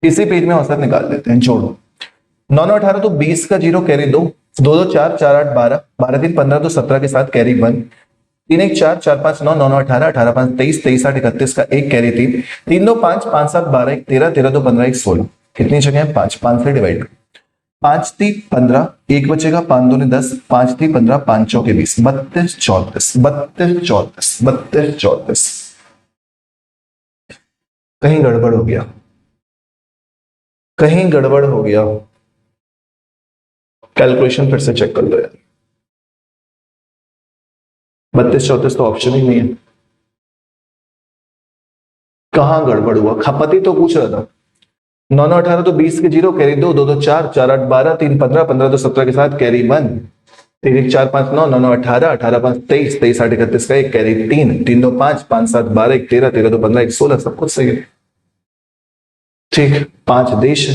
Speaker 1: इसी पेज में औसत निकाल देते हैं। जोड़ो 9 9 18 तो 20 का 0 कैरी 2, 2 2 4 4 8 12, 12 3 15 तो 17 के साथ कैरी 1, 3 1 4 4 5 9 9 9 18 18 5 23 23 8 31 का 1 कैरी 3, 3 2 5 5 7 12 1 13 13 2 15 1 16। कितनी जगह है? 5, 5 से डिवाइड, 5 3 15, 1 बचेगा, 5 2 10, 5 3 15, 5 चौके 20, 32 34, 32 34, 32 34। कहीं गड़बड़ हो गया, कहीं गड़बड़ हो गया, कैलकुलेशन फिर से चेक कर लो यार। 32 34 तो ऑप्शन ही नहीं है, कहां गड़बड़ हुआ? खपति तो पूछ रहा था। 9 9 18 तो 20 के 0 कैरी 2, 2 2 4 4 8 12, 3 15 15 तो 17 के साथ कैरी 1, 3 1 4 5 9 9 9 18 18 5 23 23 8 31 का 1 कैरी 3, 3 2 5 5 7 12 1 13 13 2 15 1 16, सब कुछ सही है। ठीक, 5 देश,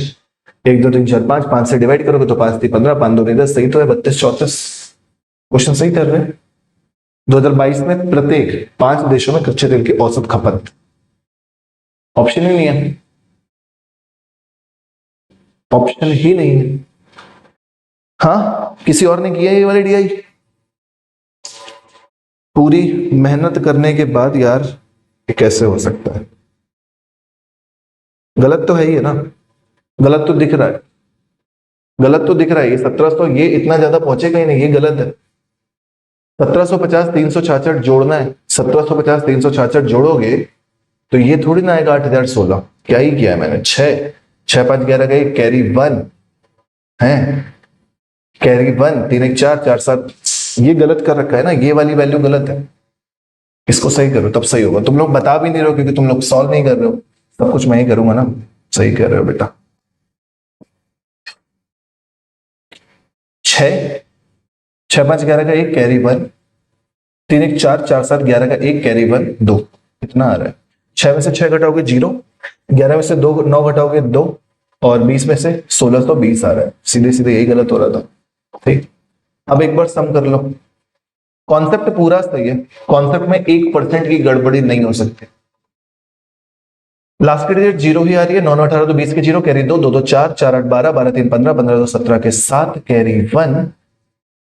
Speaker 1: 1 2 3 4 5, 5 से डिवाइड करोगे तो 5 3 15, 5 2 10, सही तो है। 32 34 क्वेश्चन सही कर रहे हैं। 2022 में प्रत्येक 5 देशों में कच्चे तेल की औसत खपत, ऑप्शन ही नहीं है, ऑप्शन ही नहीं है। हाँ, किसी और ने किया ये वाली डीआई? पूरी मेहनत करने के बाद यार ये कैसे हो सकता है? गलत तो है ही है ना, गलत तो दिख रहा है, गलत तो दिख रहा है। ये 1700, ये इतना ज्यादा पहुंचेगा ही नहीं, ये गलत है। 1750 366 जोड़ना है, 1750 366 जोड़ोगे तो ये थोड़ी ना आएगा 8016। क्या ही किया है मैंने, 6 6 5 11 का एक कैरी 1 है, कैरी 1 3 1 4 4 7, ये गलत कर रखा है ना, ये वाली वैल्यू गलत है। इसको सही करो तब सही होगा। तुम लोग बता भी नहीं रहे हो क्योंकि तुम लोग सॉल्व नहीं कर रहे हो, सब कुछ मैं ही करूंगा ना। सही कर रहे हो बेटा। 6 6 5 11 का एक कैरी 1, 3 1 4 4 7 11 का एक कैरी 1 2, कितना आ रहा है? 6 में से 6 घटाओगे 0, 11 में से 2 9 घटाओगे 2, और 20 में से 1620 आ रहा है। सीधे सीधे यही गलत हो रहा था। ठीक, अब एक बार सम कर लो। कॉन्सेप्ट पूरा सही है, कॉन्सेप्ट में 1% की गड़बड़ी नहीं हो सकती। लास्ट की डिजिट 0 ही आ रही है, 9 9 18 तो 20 के 0, कैरी 2 2 2 4 4 8 12 12 3 15 15 2 17 के 7, कैरी 1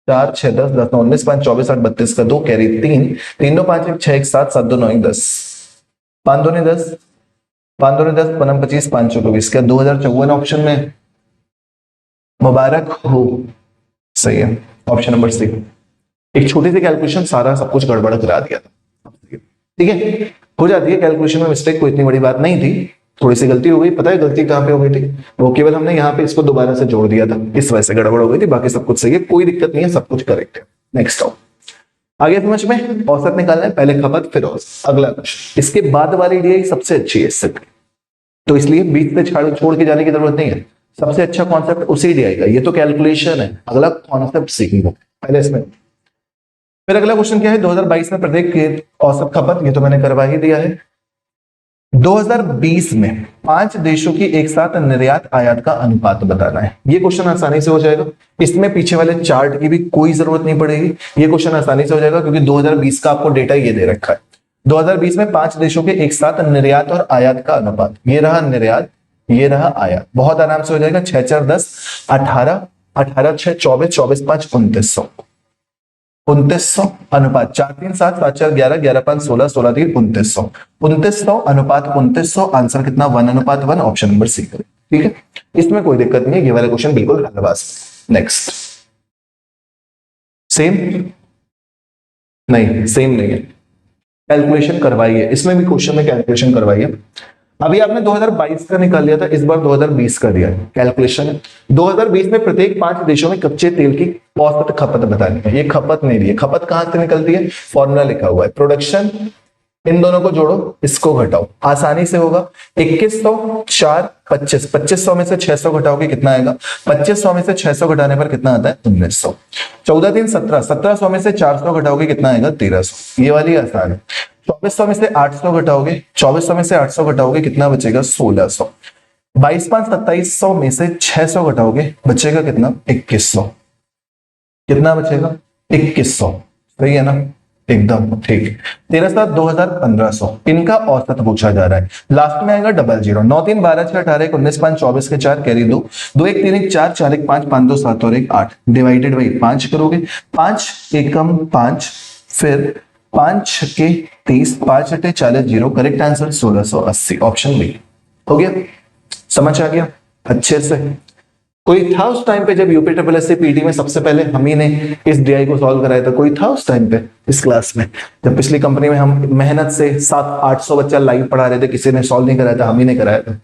Speaker 1: 4 6 10 10 9 19 5 24 8 32 का 2, कैरी 3 3 2 5 1 6 1 7 7 2 9 1 10 5 2 10 5 2 10 5 25 5 4 24 का 2054 ऑप्शन में। मुबारक हो, सही है ऑप्शन नंबर सी। एक छोटी सी कैलकुलेशन सारा सब कुछ गड़बड़ करा दिया था। ठीक है, हो जाती है कैलकुलेशन में मिस्टेक, कोई इतनी बड़ी बात नहीं थी, थोड़ी सी गलती हो गई। पता है गलती कहां पे हो गई थी? वो केवल हमने यहाँ पे इसको दोबारा से जोड़ दिया था, इस वजह से गड़बड़ हो गई थी, बाकी सब कुछ सही है, कोई दिक्कत नहीं है, सब कुछ करेक्ट है। नेक्स्ट आओ, आगे समझ में। औसत निकालना है, पहले खपत फिर औसत। अगला क्वेश्चन, इसके बाद वाली डीआई सबसे अच्छी है इससे, तो इसलिए बीच में छोड़ के जाने की जरूरत नहीं है। सबसे अच्छा कॉन्सेप्ट उसी डीआई का, ये तो कैलकुलेशन है, अगला कॉन्सेप्ट सीखेंगे पहले इसमें। फिर अगला क्वेश्चन क्या है, 2022 में प्रत्येक की औसत खपत, ये तो मैंने करवा ही दिया है। 2020 में 5 देशों की एक साथ निर्यात आयात का अनुपात बताना है। ये क्वेश्चन आसानी से हो जाएगा, इसमें पीछे वाले चार्ट की भी कोई जरूरत नहीं पड़ेगी, ये क्वेश्चन आसानी से हो जाएगा क्योंकि 2020 का आपको डेटा ये दे रखा है। 2020 में 5 देशों के एक साथ निर्यात और आयात का अनुपात, ये रहा निर्यात, ये रहा आयात, बहुत आराम से हो जाएगा। 6 4 10 18 18 6 24 24 5 2900 2900 अनुपात 4 3 7 7 4 11 11 5 16 16 3 2900 2900 अनुपात 2900, आंसर कितना 1:1, ऑप्शन नंबर सी करें। ठीक है, इसमें कोई दिक्कत नहीं है, ये वाला क्वेश्चन बिल्कुल हलवास। नेक्स्ट, सेम नहीं, सेम नहीं है, कैलकुलेशन करवाई है, इसमें भी क्वेश्चन में कैलकुलेशन करवाई है। अभी आपने 2022 का निकाल लिया था, इस बार 2020 का दिया है कैलकुलेशन। 2020 में प्रत्येक 5 देशों में कच्चे तेल की औसत खपत बतानी है। ये खपत नहीं दी है, खपत कहां से निकलती है, फॉर्मूला लिखा हुआ है, प्रोडक्शन, इन दोनों को जोड़ो, इसको घटाओ, आसानी से होगा। 2100 4 25, 2500 में से 600 घटाओगे कितना आएगा, 2500 में से 600 घटाने पर कितना आता है 1900। 14 3 17, 1700 में से 400 घटाओगे कितना आएगा 1300, ये वाली आसान है। 2400 में से 800 घटाओगे, 2400 में से 800 घटाओगे कितना बचेगा 1600। 22 5 2700 में से 600 घटाओगे बचेगा कितना 2100, कितना बचेगा 2100, सही है ना, एकदम ठीक। 13 7 2000 1500, इनका औसत पूछा जा रहा है। लास्ट में आएगा 00, 9 3 12 6 18 19 5 24 के 4, कैरी 2 2 1 3 1 4 4 1 5 5 2 7 और 1 8, डिवाइडेड बाई 5 करोगे, 5 एकम 5, फिर 5 छके 30, 5 अटे 40 0, करेक्ट आंसर 1680, ऑप्शन बी हो गया। समझ आ गया अच्छे से? कोई था उस टाइम पे जब UP triple S C PT में सबसे पहले हम ही ने इस डीआई को सॉल्व कराया था? कोई था उस टाइम पे इस क्लास में जब पिछली कंपनी में हम मेहनत से 700-800 बच्चा लाइव पढ़ा रहे थे, किसी ने सॉल्व नहीं कराया था, हम ही ने कराया था।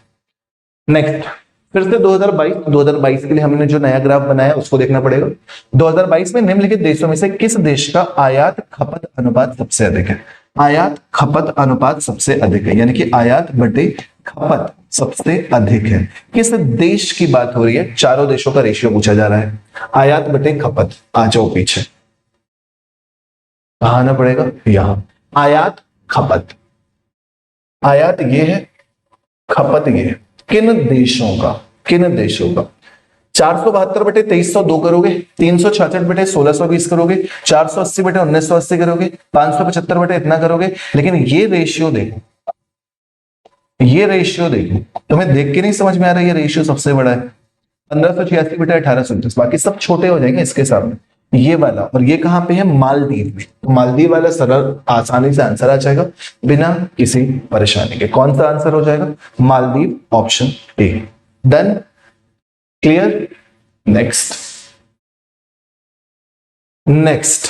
Speaker 1: नेक्स्ट, फिर से 2022 के लिए हमने जो नया ग्राफ बनाया उसको देखना पड़ेगा। 2022 में निम्नलिखित देशों में से किस देश का आयात खपत अनुपात सबसे अधिक है? आयात खपत अनुपात सबसे अधिक है, यानी कि आयात बटे खपत सबसे अधिक है। किस देश की बात हो रही है? चारों देशों का रेशियो पूछा जा रहा है। आयात बटे खपत, आ जाओ पीछे, कहां आना पड़ेगा, यहां। आयात खपत, आयात ये है, खपत ये है। किन देशों का, किन देशों का? 472 बटे 2302 करोगे, 366 बटे 1620 करोगे, 480 बटे 1980 करोगे, 575 बटे इतना करोगे, लेकिन ये रेशियो देखो, ये रेशियो देखो, तुम्हें देख के नहीं समझ में आ रहा है ये रेशियो सबसे बड़ा है। 1586 बटे 1829, बाकी सब छोटे हो जाएंगे इसके सामने। ये वाला, और ये कहां पे है, मालदीव में। तो मालदीव वाला सरल आसानी से आंसर आ जाएगा बिना किसी परेशानी के। कौन सा आंसर हो जाएगा, Maldives, option A. Done, clear. Next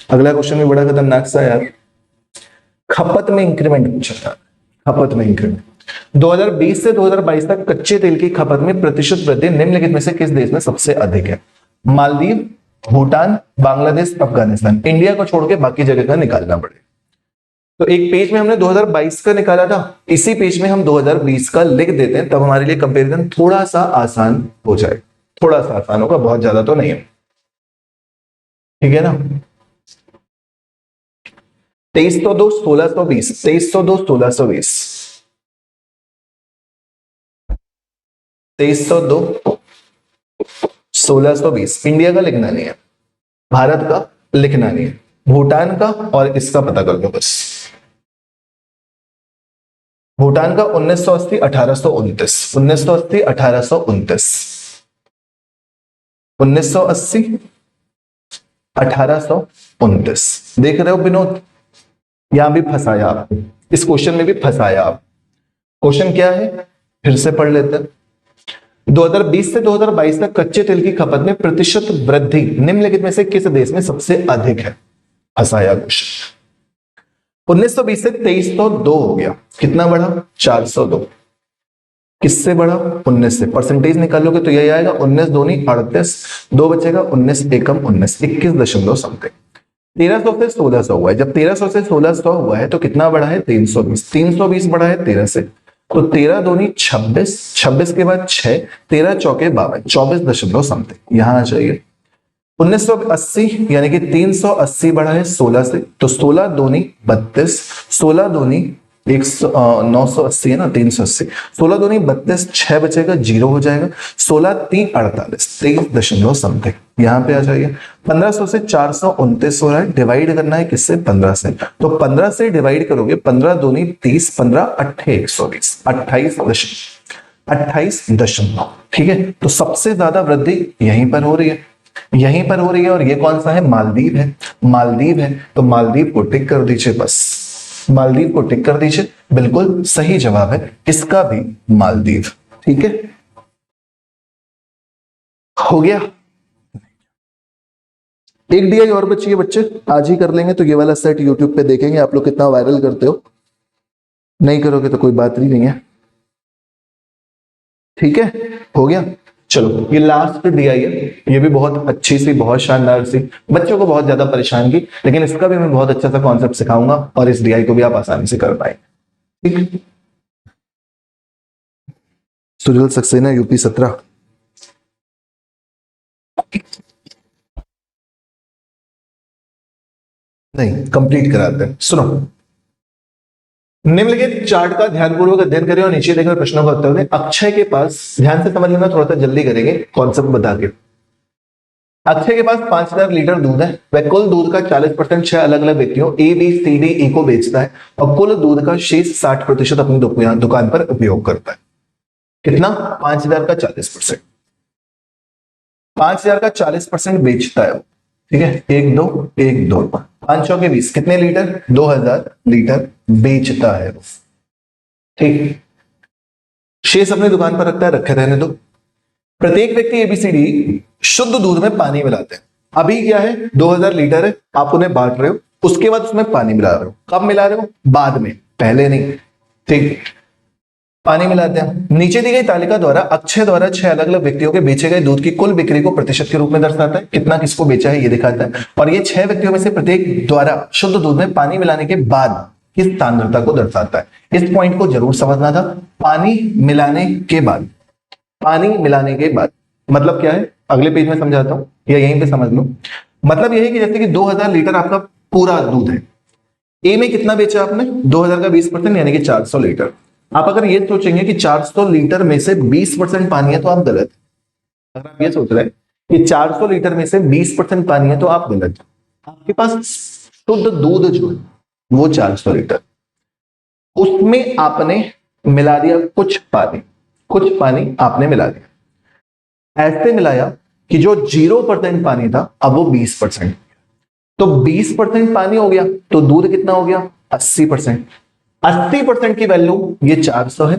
Speaker 1: अगला क्वेश्चन भी बड़ा खतरनाक सा यार। खपत में इंक्रीमेंट पूछा था, खपत में इंक्रीमेंट। 2020 से 2022 तक कच्चे तेल की खपत में प्रतिशत वृद्धि निम्नलिखित में से किस देश में सबसे अधिक है। मालदीव, भूटान, बांग्लादेश, अफगानिस्तान। इंडिया को छोड़ के बाकी जगह का निकालना पड़ेगा। तो एक पेज में हमने 2022 का निकाला था, इसी पेज में हम 2020 का लिख देते हैं, तब हमारे लिए कंपैरिजन थोड़ा सा आसान हो जाए। थोड़ा सा आसान होगा, बहुत ज्यादा तो नहीं है, ठीक है ना। 2302 1620, 2302 1620, 2302 1620। इंडिया का लिखना नहीं है, भारत का लिखना नहीं है, भूटान का और इसका पता कर लो बस। भूटान का 1980 1829, 1980 1829, 1980 1829। देख रहे हो विनोद, यहां भी फंसाया आप, इस क्वेश्चन में भी फंसाया आप। क्वेश्चन क्या है, फिर से पढ़ लेते हैं। 2020 से 2022 तक कच्चे तेल की खपत में प्रतिशत वृद्धि निम्नलिखित में से किस देश में सबसे अधिक है। फंसाया क्वेश्चन। 1920 से 2302 हो गया, कितना बढ़ा, 402। किससे बढ़ा, 19 से। परसेंटेज निकालोगे तो यही आएगा, 19 दूनी 38, 2 बचेगा, 19 एकम 19, 21 दशमलव समथिंग। 1300 से 1600 हुआ है। जब 1300 से 1600 हुआ है तो कितना बढ़ा है, 320। 320 बढ़ा है 13 से, तो 13 दूनी 26, 26 के बाद 6, 13 चौके 52, 24 दशमलव समथिंग यहां आ जाइए। 1980 यानी कि 380 बढ़ा है 16 से, तो 16 दूनी 32, 16 दूनी 980 है ना, 380, 16 दूनी 32, 6 बचेगा, 0 हो जाएगा, 16 3 48, 23 दशमलव समथिंग यहां पे आ जाइए। 1500 से 429 हो रहा है, डिवाइड करना है किससे, 15 से, तो 15 से डिवाइड करोगे, 15 दूनी 30, 15 8 120, 28 दशमलव, ठीक है। तो सबसे ज्यादा वृद्धि यहीं पर हो रही है, यहीं पर हो रही है, और ये कौन सा है, मालदीव है, मालदीव है। तो मालदीव को टिक कर दीजिए, बस मालदीव को टिक कर दीजिए, बिल्कुल सही जवाब है इसका भी मालदीव, ठीक है। हो गया, एक डीआई और बची है बच्चे, आज ही कर लेंगे, तो ये वाला सेट यूट्यूब पे देखेंगे आप लोग कितना वायरल करते हो, नहीं करोगे तो कोई बात नहीं है, ठीक है। हो गया, चलो ये लास्ट डीआई है, ये भी बहुत अच्छी सी, बहुत शानदार सी, बच्चों को बहुत ज्यादा परेशान की, लेकिन इसका भी मैं बहुत अच्छा सा कॉन्सेप्ट सिखाऊंगा और इस डीआई को भी आप आसानी से कर पाएंगे, ठीक। सुजल सक्सेना यूपी 17, नहीं कंप्लीट कराते हैं, सुनो। निम्नलिखित चार्ट का ध्यानपूर्वक अध्ययन करें और नीचे देकर प्रश्नों का उत्तर दें। अक्षय के पास, ध्यान से समझ लेना, थोड़ा सा जल्दी करेंगे कॉन्सेप्ट बता के। अक्षय के पास 5000 लीटर दूध है, वह कुल दूध का 40% 6 अलग अलग व्यक्तियों ए बी सी डी ई को बेचता है और कुल दूध का शेष 60% अपनी दुकान पर उपयोग करता है। कितना, 5000 का 40%, 5000 का 40% बेचता है, ठीक है। 1 2 1 2 5 के 20, कितने लीटर, 2000 लीटर बेचता है, ठीक। शेष अपनी दुकान पर रखता है, रखे रहने दो। प्रत्येक व्यक्ति एबीसीडी शुद्ध दूध में पानी मिलाते हैं। अभी क्या है, 2000 लीटर है, आप उन्हें बांट रहे हो, उसके बाद उसमें पानी मिला रहे हो। कब मिला रहे हो, बाद में, पहले नहीं, ठीक। पानी मिलाते हैं। नीचे दी गई तालिका द्वारा अक्षय द्वारा 6 अलग अलग व्यक्तियों के बेचे गए दूध की कुल बिक्री को प्रतिशत के रूप में दर्शाता है, कितना किसको बेचा है ये दिखाता है। और ये 6 व्यक्तियों में से प्रत्येक द्वारा शुद्ध दूध में पानी मिलाने के बाद किस सांद्रता को दर्शाता है। इस पॉइंट को जरूर समझना था, पानी मिलाने के बाद, पानी मिलाने के बाद मतलब क्या है, अगले पेज में समझाता हूं या यहीं पे समझ लो। मतलब यह है कि जैसे कि 2000 लीटर आपका पूरा दूध है, ए में कितना बेचा आपने, 2000 का 20% यानी कि 400 लीटर। आप अगर ये सोचेंगे कि 400 लीटर में से 20% पानी है तो आप गलत। अगर आप ये सोच रहे हैं कि 400 लीटर में से 20% पानी है तो आप गलत। आपके पास शुद्ध दूध जो है वो 400 लीटर, उसमें आपने मिला दिया कुछ पानी, कुछ पानी आपने मिला दिया। ऐसे मिलाया कि जो 0% पानी था अब वो 20%, तो 20% पानी हो गया तो दूध कितना हो गया 80%। 80% की वैल्यू ये 400 है,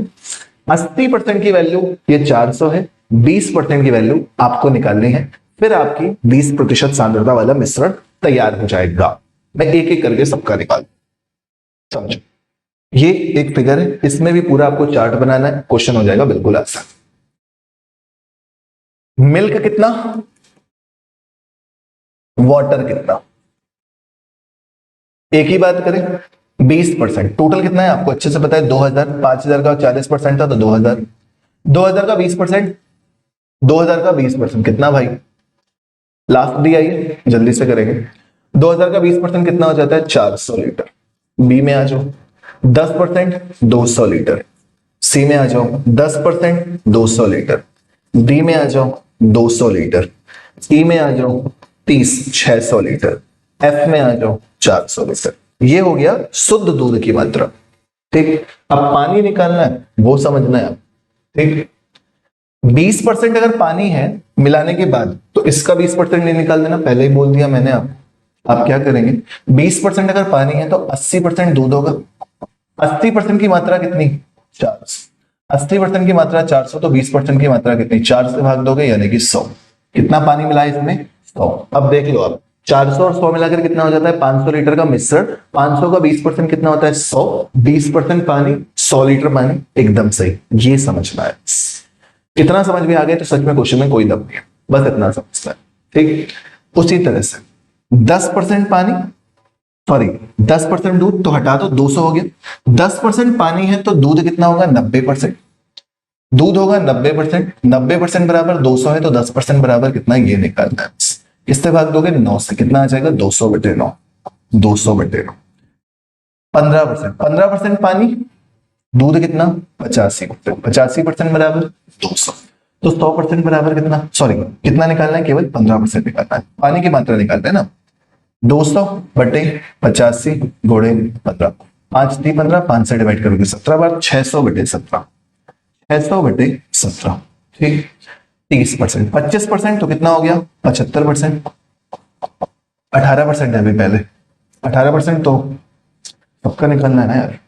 Speaker 1: 80% की वैल्यू ये 400 है, 20% की वैल्यू आपको निकालनी है, फिर आपकी 20% सांद्रता वाला मिश्रण तैयार हो जाएगा। मैं एक एक करके सबका निकाल, समझो। ये एक फिगर है, इसमें भी पूरा आपको चार्ट बनाना है, क्वेश्चन हो जाएगा बिल्कुल आसान। मिल्क कितना, वाटर कितना, एक ही बात करें 20%, टोटल कितना है आपको अच्छे से पता है 2000, 5000 का 40% था तो 2000, 2000 का 20%, 2000 का 20% कितना भाई, लास्ट दी आइए जल्दी से करेंगे। 2000 का 20% कितना हो जाता है 400 लीटर। बी में आ जाओ 10% 200 लीटर, सी में आ जाओ 10% 200 लीटर, डी में आ जाओ 200 लीटर, ई में आ जाओ 600 लीटर, एफ में आ जाओ 400 लीटर। ये हो गया शुद्ध दूध की मात्रा। ठीक, अब पानी निकालना है वो समझना है आप। ठीक, 20% अगर पानी है मिलाने के बाद तो इसका 20% नहीं निकाल देना, पहले ही बोल दिया मैंने आप क्या करेंगे 20% अगर पानी है तो 80% दूध होगा। 80% की मात्रा कितनी 400, 80% की मात्रा 400 तो 20% की मात्रा कितनी 4 से भाग दोगे यानी कि 100। कितना पानी मिला है इसमें 100। अब देख लो आप 400 और 100 मिलाकर कितना हो जाता है 500 लीटर का मिश्रण। 500 का 20% कितना होता है 100, 20% पानी 100 लीटर पानी, एकदम सही। ये समझना है, इतना समझ में आ गया तो सच में क्वेश्चन में कोई दम नहीं है, बस इतना समझना है। ठीक, उसी तरह से 10% पानी, सॉरी 10% दूध तो हटा दो 200 हो गया। 10% पानी है तो दूध कितना होगा 90%, दूध होगा 90%, 90% बराबर 200 है तो 10% बराबर कितना ये निकालना है। किससे भाग दोगे 9 से, कितना आ जाएगा 200/9, 200/9। 15%, 15% पानी, दूध कितना 85%, 85% बराबर 200, तो 100% बराबर कितना, सॉरी कितना निकालना है केवल 15% निकालना है, पानी की मात्रा निकालना है ना। 200/85 गुणे 15, 5 3 15, 5 से डिवाइड करोगे 17 बार, 600/17, 600/17। ठीक, 30%, 25% तो कितना हो गया 75%, 18% है अभी पहले, 18% तो सबका निकालना है ना यार।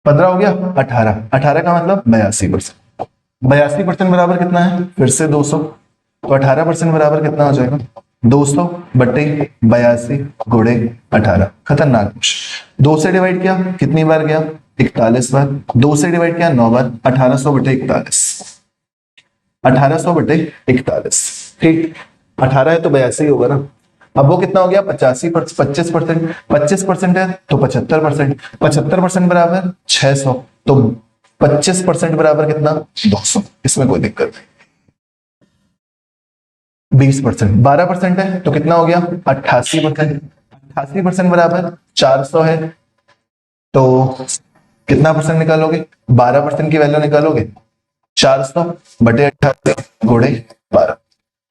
Speaker 1: 15 हो गया 18, 18 का मतलब 82%, 82% बराबर कितना है फिर से 200, तो 18% बराबर कितना हो जाएगा 200/82 गुणे 18। खतरनाक क्वेश्चन। 2 से डिवाइड किया कितनी बार गया 41 बार, 2 से डिवाइड किया 9 बार, 1800/41, 1800/41। ठीक, 18 है तो 82 होगा ना। अब वो कितना हो गया 25%, 25% है तो 75%, 75% बराबर 600, तो 25% बराबर कितना 200, इसमें कोई दिक्कत नहीं। 20%, 12% है तो कितना हो गया 88%, 88% बराबर 400 है तो कितना परसेंट निकालोगे 12% की वैल्यू निकालोगे 400/88 गुणे 12,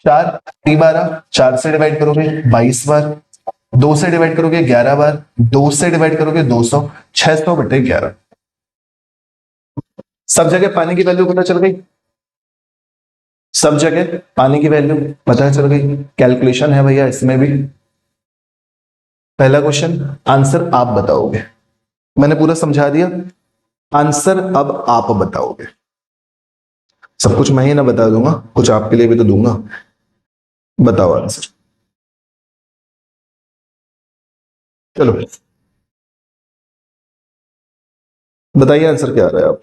Speaker 1: 4 3 12, 4 से डिवाइड करोगे 22 बार, 2 से डिवाइड करोगे 11 बार, 2 से डिवाइड करोगे 200, 600/11। सब जगह पानी की वैल्यू पता चल गई, सब जगह पानी की वैल्यू पता चल गई। कैलकुलेशन है भैया इसमें भी। पहला क्वेश्चन आंसर आप बताओगे, मैंने पूरा समझा दिया, आंसर अब आप बताओगे। सब कुछ मैं ही ना बता दूंगा, कुछ आपके लिए भी तो दूंगा। बताओ आंसर, चलो बताइए आंसर क्या आ रहा है। आप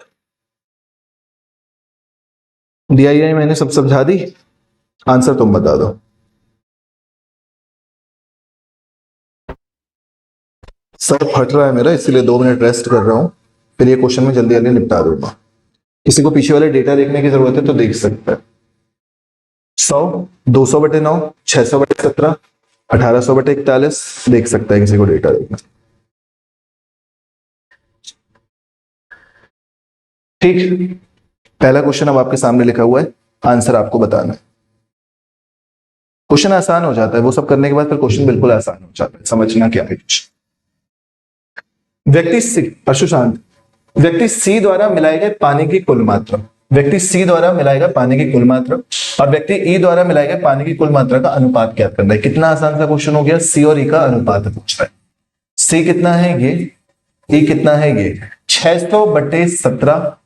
Speaker 1: दिया ही मैंने सब समझा दी, आंसर तुम बता दो। सर फट रहा है मेरा, इसीलिए 2 मिनट रेस्ट कर रहा हूं, फिर ये क्वेश्चन में जल्दी जल्दी निपटा दूंगा। किसी को पीछे वाले डेटा देखने की जरूरत है तो देख सकता है। 100, 200/9, 600/17, 1800/41, देख सकता है किसी को डेटा देखना। ठीक, पहला क्वेश्चन अब आपके सामने लिखा हुआ है, आंसर आपको बताना है। क्वेश्चन आसान हो जाता है, वो सब करने के बाद फिर क्वेश्चन बिल्कुल आसान हो जाता है, समझना क्या है कुछ। व्यक्ति सी, अशुशांत, व्यक्ति सी द्वारा मिलाए गए पानी की कुल मात्रा, व्यक्ति सी द्वारा मिलाएगा पानी की कुल मात्रा और व्यक्ति ई द्वारा मिलाएगा पानी की कुल मात्रा का अनुपात ज्ञात करना है। कितना आसान सा क्वेश्चन हो गया, सी और ई का अनुपात पूछ रहा है। सी कितना है ये, ई कितना है ये, 600/17,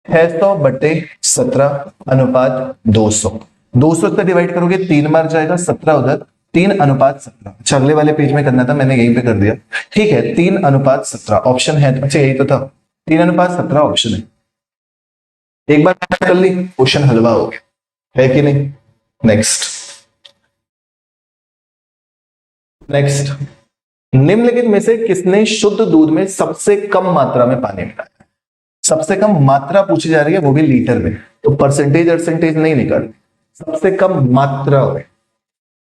Speaker 1: 600/17 अनुपात 200। 200 से डिवाइड करोगे 3 बार जाएगा, 17 उधर, 3:17। अच्छा अगले वाले पेज में करना था, मैंने यहीं पे कर दिया। ठीक है, 3:17 ऑप्शन है। अच्छा यही तो था, 3:17 ऑप्शन है। एक बार कर ली, क्वेश्चन हलवा हो गया, है कि नहीं। नेक्स्ट निम्नलिखित में से किसने शुद्ध दूध में सबसे कम मात्रा में पानी मिलाया। सबसे कम मात्रा पूछी जा रही है, वो भी लीटर में, तो परसेंटेज नहीं निकाल, सबसे कम मात्रा में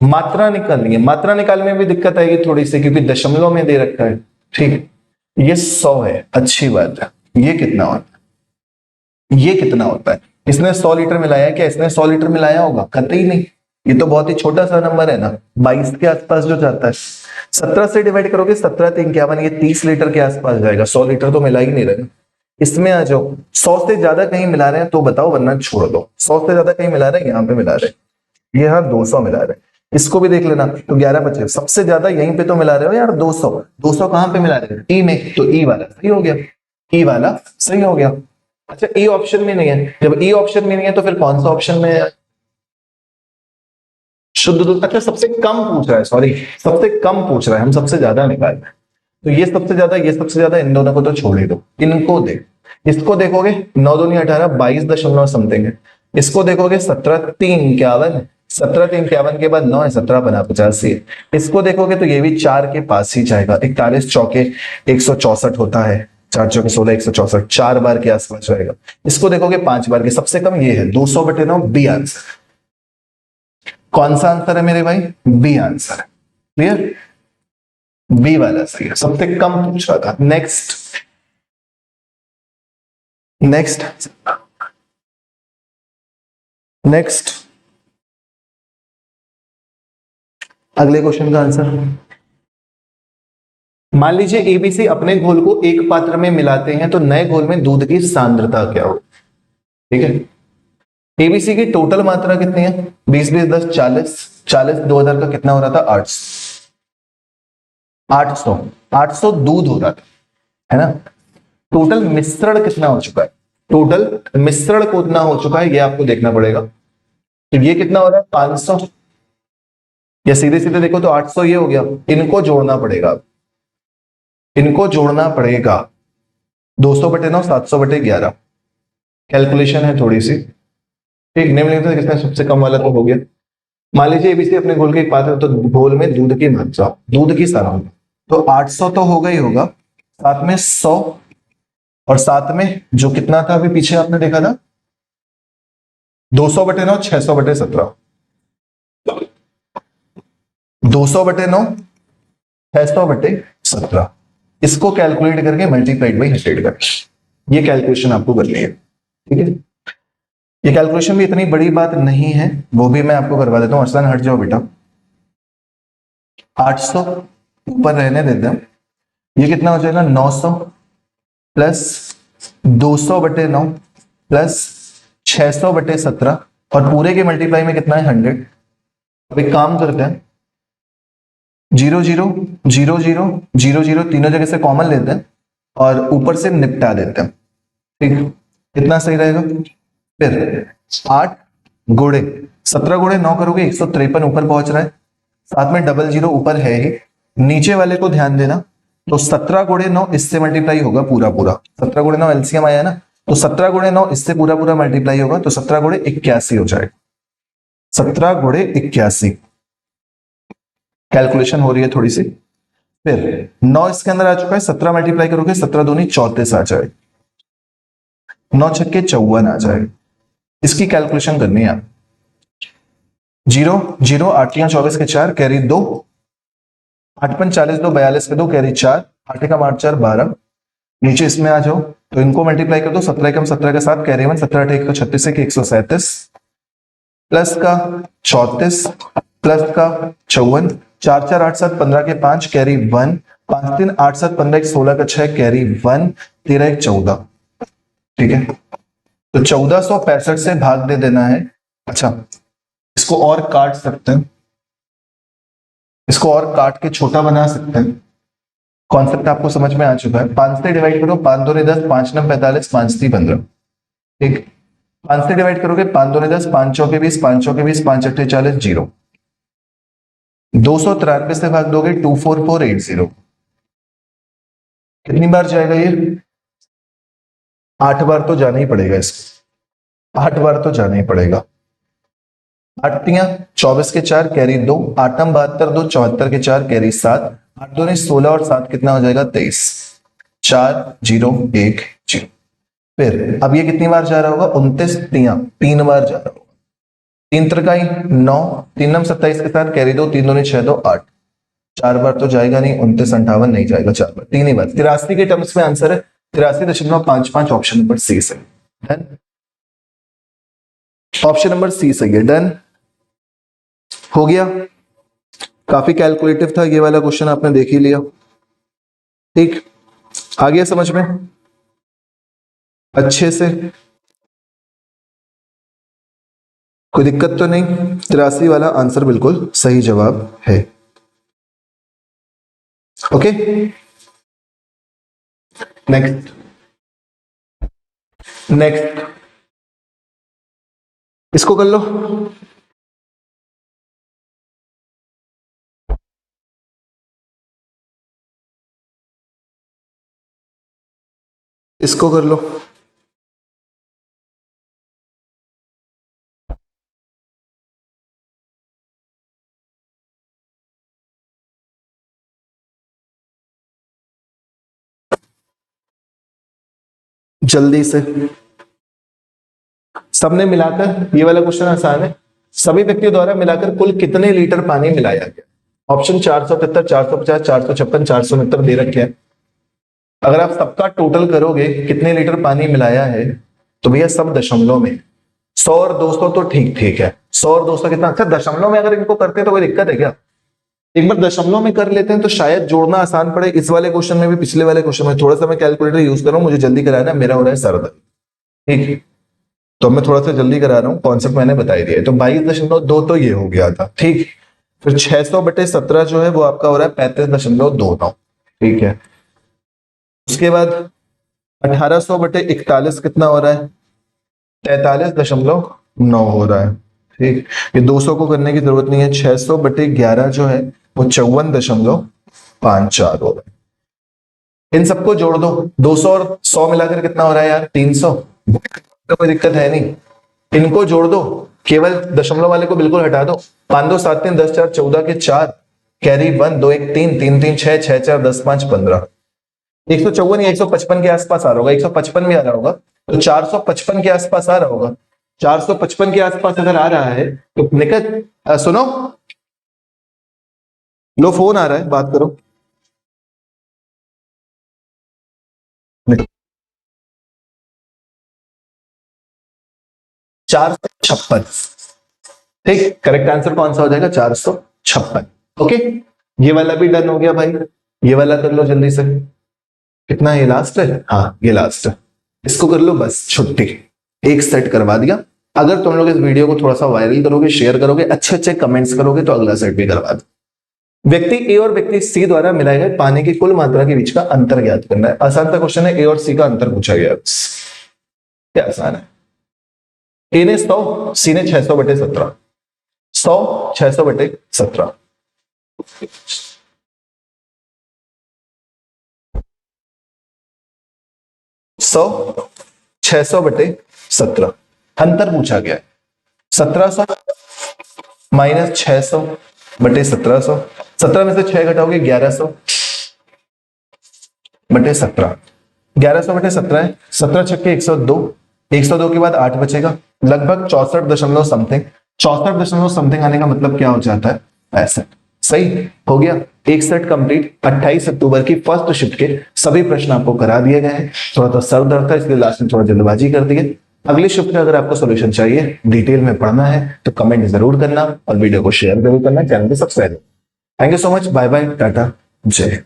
Speaker 1: मात्रा निकालनी है। मात्रा निकालने में भी दिक्कत आएगी थोड़ी सी, क्योंकि दशमलव में दे रखा है। ठीक, ये 100 है, अच्छी बात है। ये कितना होता है, ये कितना होता है। इसने 100 लीटर मिलाया है, क्या इसने 100 लीटर मिलाया होगा, कतई नहीं। ये तो बहुत ही छोटा सा नंबर है ना, 22 के आसपास जो जाता है। 17 से डिवाइड करोगे, 17 3 51, ये 30 लीटर के आसपास जाएगा। 100 लीटर तो मिला ही नहीं रहे। इसमें आ जाओ, 100 से ज्यादा कहीं मिला रहे हैं तो बताओ, वरना छोड़ दो। 100 से ज्यादा कहीं मिला रहे हैं, यहाँ पे मिला रहे हैं, ये यहाँ 200 मिला रहे हैं। इसको भी देख लेना, तो 11 बचे। सबसे ज्यादा यहीं पे तो मिला रहे हो यार, 200। 200 कहां पे मिला रहे हो, ई में, तो ई वाला सही हो गया, ई वाला सही हो गया। अच्छा ई ऑप्शन में नहीं है, जब ई ऑप्शन में नहीं है तो फिर कौन सा ऑप्शन में है, शुद्ध दूध। अच्छा सबसे कम पूछ रहा है, सॉरी सबसे कम पूछ रहा है, हम सबसे ज्यादा निकाल रहे हैं। तो ये सबसे ज्यादा, ये सबसे ज्यादा, इन दोनों को तो छोड़ ही दो। इनको देख, इसको देखोगे 9 दूनी 18, 22 दशमलव समथिंग है। इसको देखोगे 17 3 51, 17 3 51 के बाद 9 है, 17 बना 85 है। इसको देखोगे तो ये भी 4 के पास ही जाएगा। 41 चौके 164 होता है, 4 चौके 16, 164, 4 बार के आसपास जाएगा। इसको देखोगे 5 बार के, सबसे कम ये है 200/9, बी आंसर। कौन सा आंसर है मेरे भाई, बी आंसर है। क्लियर, बी वाला सही है, सबसे कम पूछ रहा था। नेक्स्ट अगले क्वेश्चन का आंसर। मान लीजिए एबीसी अपने घोल को एक पात्र में मिलाते हैं, तो नए घोल में दूध की सांद्रता क्या हो। ठीक है, एबीसी की टोटल मात्रा कितनी है, 20 20 10 40, 40 2000 का कितना हो रहा था, 800 दूध हो रहा था, है ना। टोटल मिश्रण कितना हो चुका है, टोटल मिश्रण कितना हो चुका है, ये आपको देखना पड़ेगा। तो ये कितना हो रहा है, 500, या सीधे सीधे देखो तो 800 ये हो गया। इनको जोड़ना पड़ेगा, इनको जोड़ना पड़ेगा। 200/9, 700/11, कैलकुलेशन है थोड़ी सी। ठीक, निम्नलिखित किसने सबसे कम वाला तो हो गया। मान लीजिए एबीसी अपने घोल के एक पात्र, तो घोल में दूध की मात्रा, दूध की सांद्रता, तो 800 तो होगा ही होगा, साथ में 100, और साथ में जो कितना था अभी पीछे आपने देखा था, 200/9, 600/17, 200/9, 600/17, इसको कैलकुलेट करके मल्टीप्लाइड बाई 100 कर, ये कैलकुलेशन आपको करनी है। ठीक है, ये कैलकुलेशन भी इतनी बड़ी बात नहीं है, वो भी मैं आपको करवा देता हूँ। अरसान हट जाओ बेटा, 800 ऊपर रहने देते हैं, ये कितना हो जाएगा, 900 प्लस 200/9 प्लस 600/17, और पूरे के मल्टीप्लाई में कितना है, 100। अब एक काम करते हैं, 0 0 0 0 0 0 तीनों जगह से कॉमन लेते हैं और ऊपर से निपटा देते हैं। ठीक, कितना सही रहेगा, फिर 8 गुणे 17 गुणे 9 करोगे 153 ऊपर पहुंच रहा है, साथ में डबल 0 ऊपर है ही, नीचे वाले को ध्यान देना। तो 17 गुणे 9 इससे मल्टीप्लाई होगा पूरा पूरा, 17 गुणे 9 एलसीएम आया ना, तो 17 गुणे 9 इससे पूरा पूरा मल्टीप्लाई होगा, तो 17 गुणे 81 हो जाएगा, 17 गुणे 81। कैलकुलेशन हो रही है थोड़ी सी। फिर 9 इसके अंदर आ चुका है, 17 मल्टीप्लाई करोगे 17 दूनी 34 आ जाए, 9 छक्के 54 आ जाए। इसकी कैलकुलेशन करनी है, 0 0 8 24 के 4 कैरी 2, 8 5 40 2 42 के 2 कैरी 4, 8 का 8 4 12। नीचे इसमें आ जाओ तो इनको मल्टीप्लाई कर दो, 17 कम 17 के साथ कैरी 1, 17 8 1 36 1 137 प्लस का 34 प्लस का 54, 4 4 8 7 15 के 5 कैरी 1, 5 3 8 7 15 16 का 6 कैरी 1, 13 1 14। ठीक है, तो 1465 से भाग दे देना है। अच्छा, इसको और काट सकते हैं, इसको और काट के छोटा बना सकते हैं। कॉन्सेप्ट आपको समझ में आ चुका है। 5 से डिवाइड करो, 5 दूनी 10, 5 9 45, 5 3 15। ठीक, 5 से डिवाइड करोगे, 5 दूनी 10, 5 चौके 20, 5 चौके 20, 5 अट्ठे 40, 0। 293 से भाग दोगे, 24480। कितनी बार जाएगा ये? 8 बार तो जाना ही पड़ेगा इसको, 8 बार तो जाना ही पड़ेगा। 8 तियां 24 के 4 कैरी 2, 8 72 2 74 के 4 कैरी 7, 8 दूनी 16 और 7 कितना हो जाएगा? 23। 4 0 1 0। फिर अब ये कितनी बार जा रहा होगा? 29 तियां 3 बार जा रहा होगा। 3 त्रिकाई 9, 3 9 27 के साथ कैरी 2, 3 दूनी 6 2 8। 4 बार तो जाएगा नहीं, 29 58 नहीं जाएगा 4 बार, 3 ही बार। 83 के टर्म्स में आंसर है 83.55, ऑप्शन नंबर सी सही। डन, ऑप्शन नंबर सी सही है। डन हो गया। काफी कैलकुलेटिव था ये वाला क्वेश्चन, आपने देख ही लिया। ठीक, आ गया समझ में अच्छे से? कोई दिक्कत तो नहीं? 83 वाला आंसर बिल्कुल सही जवाब है। ओके, नेक्स्ट नेक्स्ट, इसको कर लो। इसको कर लो। जल्दी से, सबने मिलाकर, ये वाला क्वेश्चन आसान है। सभी व्यक्तियों द्वारा मिलाकर कुल कितने लीटर पानी मिलाया गया? ऑप्शन 478, 450, 456, 469 दे रखे हैं। अगर आप सबका टोटल करोगे कितने लीटर पानी मिलाया है, तो भैया सब दशमलव में। 100 और 200 तो ठीक ठीक है, 100 और 200 कितना? अच्छा, दशमलव में अगर इनको करते हैं तो कोई दिक्कत है क्या? एक बार दशमलव में कर लेते हैं तो शायद जोड़ना आसान पड़े। इस वाले क्वेश्चन में भी, पिछले वाले क्वेश्चन में थोड़ा सा मैं कैलकुलेटर यूज कर रहा हूं, मुझे जल्दी कराना है, मेरा हो रहा है सर दर्द। ठीक, तो मैं थोड़ा सा जल्दी करा रहा हूँ, कॉन्सेप्ट मैंने बता ही दिया। तो 22.2 तो ये हो गया था। ठीक, फिर 600/17 जो है वो आपका हो रहा है 35.29। ठीक है, उसके बाद 1800/41 कितना हो रहा है? 43.9 हो रहा है। ठीक, ये 200 को करने की जरूरत नहीं है। 600/11 जो है वो 54.54 हो रहा है। इन सबको जोड़ दो, 200 और 100 मिलाकर कितना हो रहा है यार? 300। तो कोई दिक्कत है नहीं, इनको जोड़ दो, केवल दशमलव वाले को बिल्कुल हटा दो। 5 2 7 3 10 4 14 के 4 कैरी 1 2 1 3 3 3 6 6 4 10 5 15। 154 या 155 के आसपास आ रहा होगा, 155 भी आ रहा होगा, तो 455 के आसपास आ रहा होगा। 455 के आसपास अगर आ रहा है तो निकट, सुनो, लो फोन आ रहा है, बात करो। 456। ठीक, करेक्ट आंसर कौन सा हो जाएगा? 456। ओके, ये वाला भी डन हो गया भाई। ये वाला कर लो जल्दी से। कितना, ये लास्ट है? हाँ, ये लास्ट है। इसको कर लो, बस छुट्टी, एक सेट करवा दिया। अगर तुम लोग इस वीडियो को थोड़ा सा वायरल करोगे, शेयर करोगे, अच्छे अच्छे कमेंट्स करोगे, तो अगला सेट भी करवा दो। व्यक्ति ए और व्यक्ति सी द्वारा मिलाए गए पानी की कुल मात्रा के बीच का अंतर ज्ञात करना है। आसान सा क्वेश्चन है, ए और सी का अंतर पूछा गया। क्या आसान है? ए ने 100, सी ने 600/17। 100 600/17। 100 600/17 अंतर पूछा गया है। 1700 माइनस 600/1700। 17 में से 6 घटाओगे 1100/17। 1100/17 है। 17 छक्के 102, 102 के बाद 8 बचेगा, लगभग 64 दशमलव समथिंग। 64 दशमलव समथिंग आने का मतलब क्या हो जाता है? 65। सही हो गया, एक सेट कंप्लीट। 28 अक्टूबर की फर्स्ट शिफ्ट के सभी प्रश्न आपको करा दिए गए हैं। थोड़ा सा सर दर्द था, इसलिए लास्ट में थोड़ा जल्दबाजी कर दी है। अगली शिफ्ट का अगर आपको सॉल्यूशन चाहिए, डिटेल में पढ़ना है, तो कमेंट जरूर करना और वीडियो को शेयर जरूर करना, चैनल को subscribe. Thank you so much, bye bye, ta-ta, जय।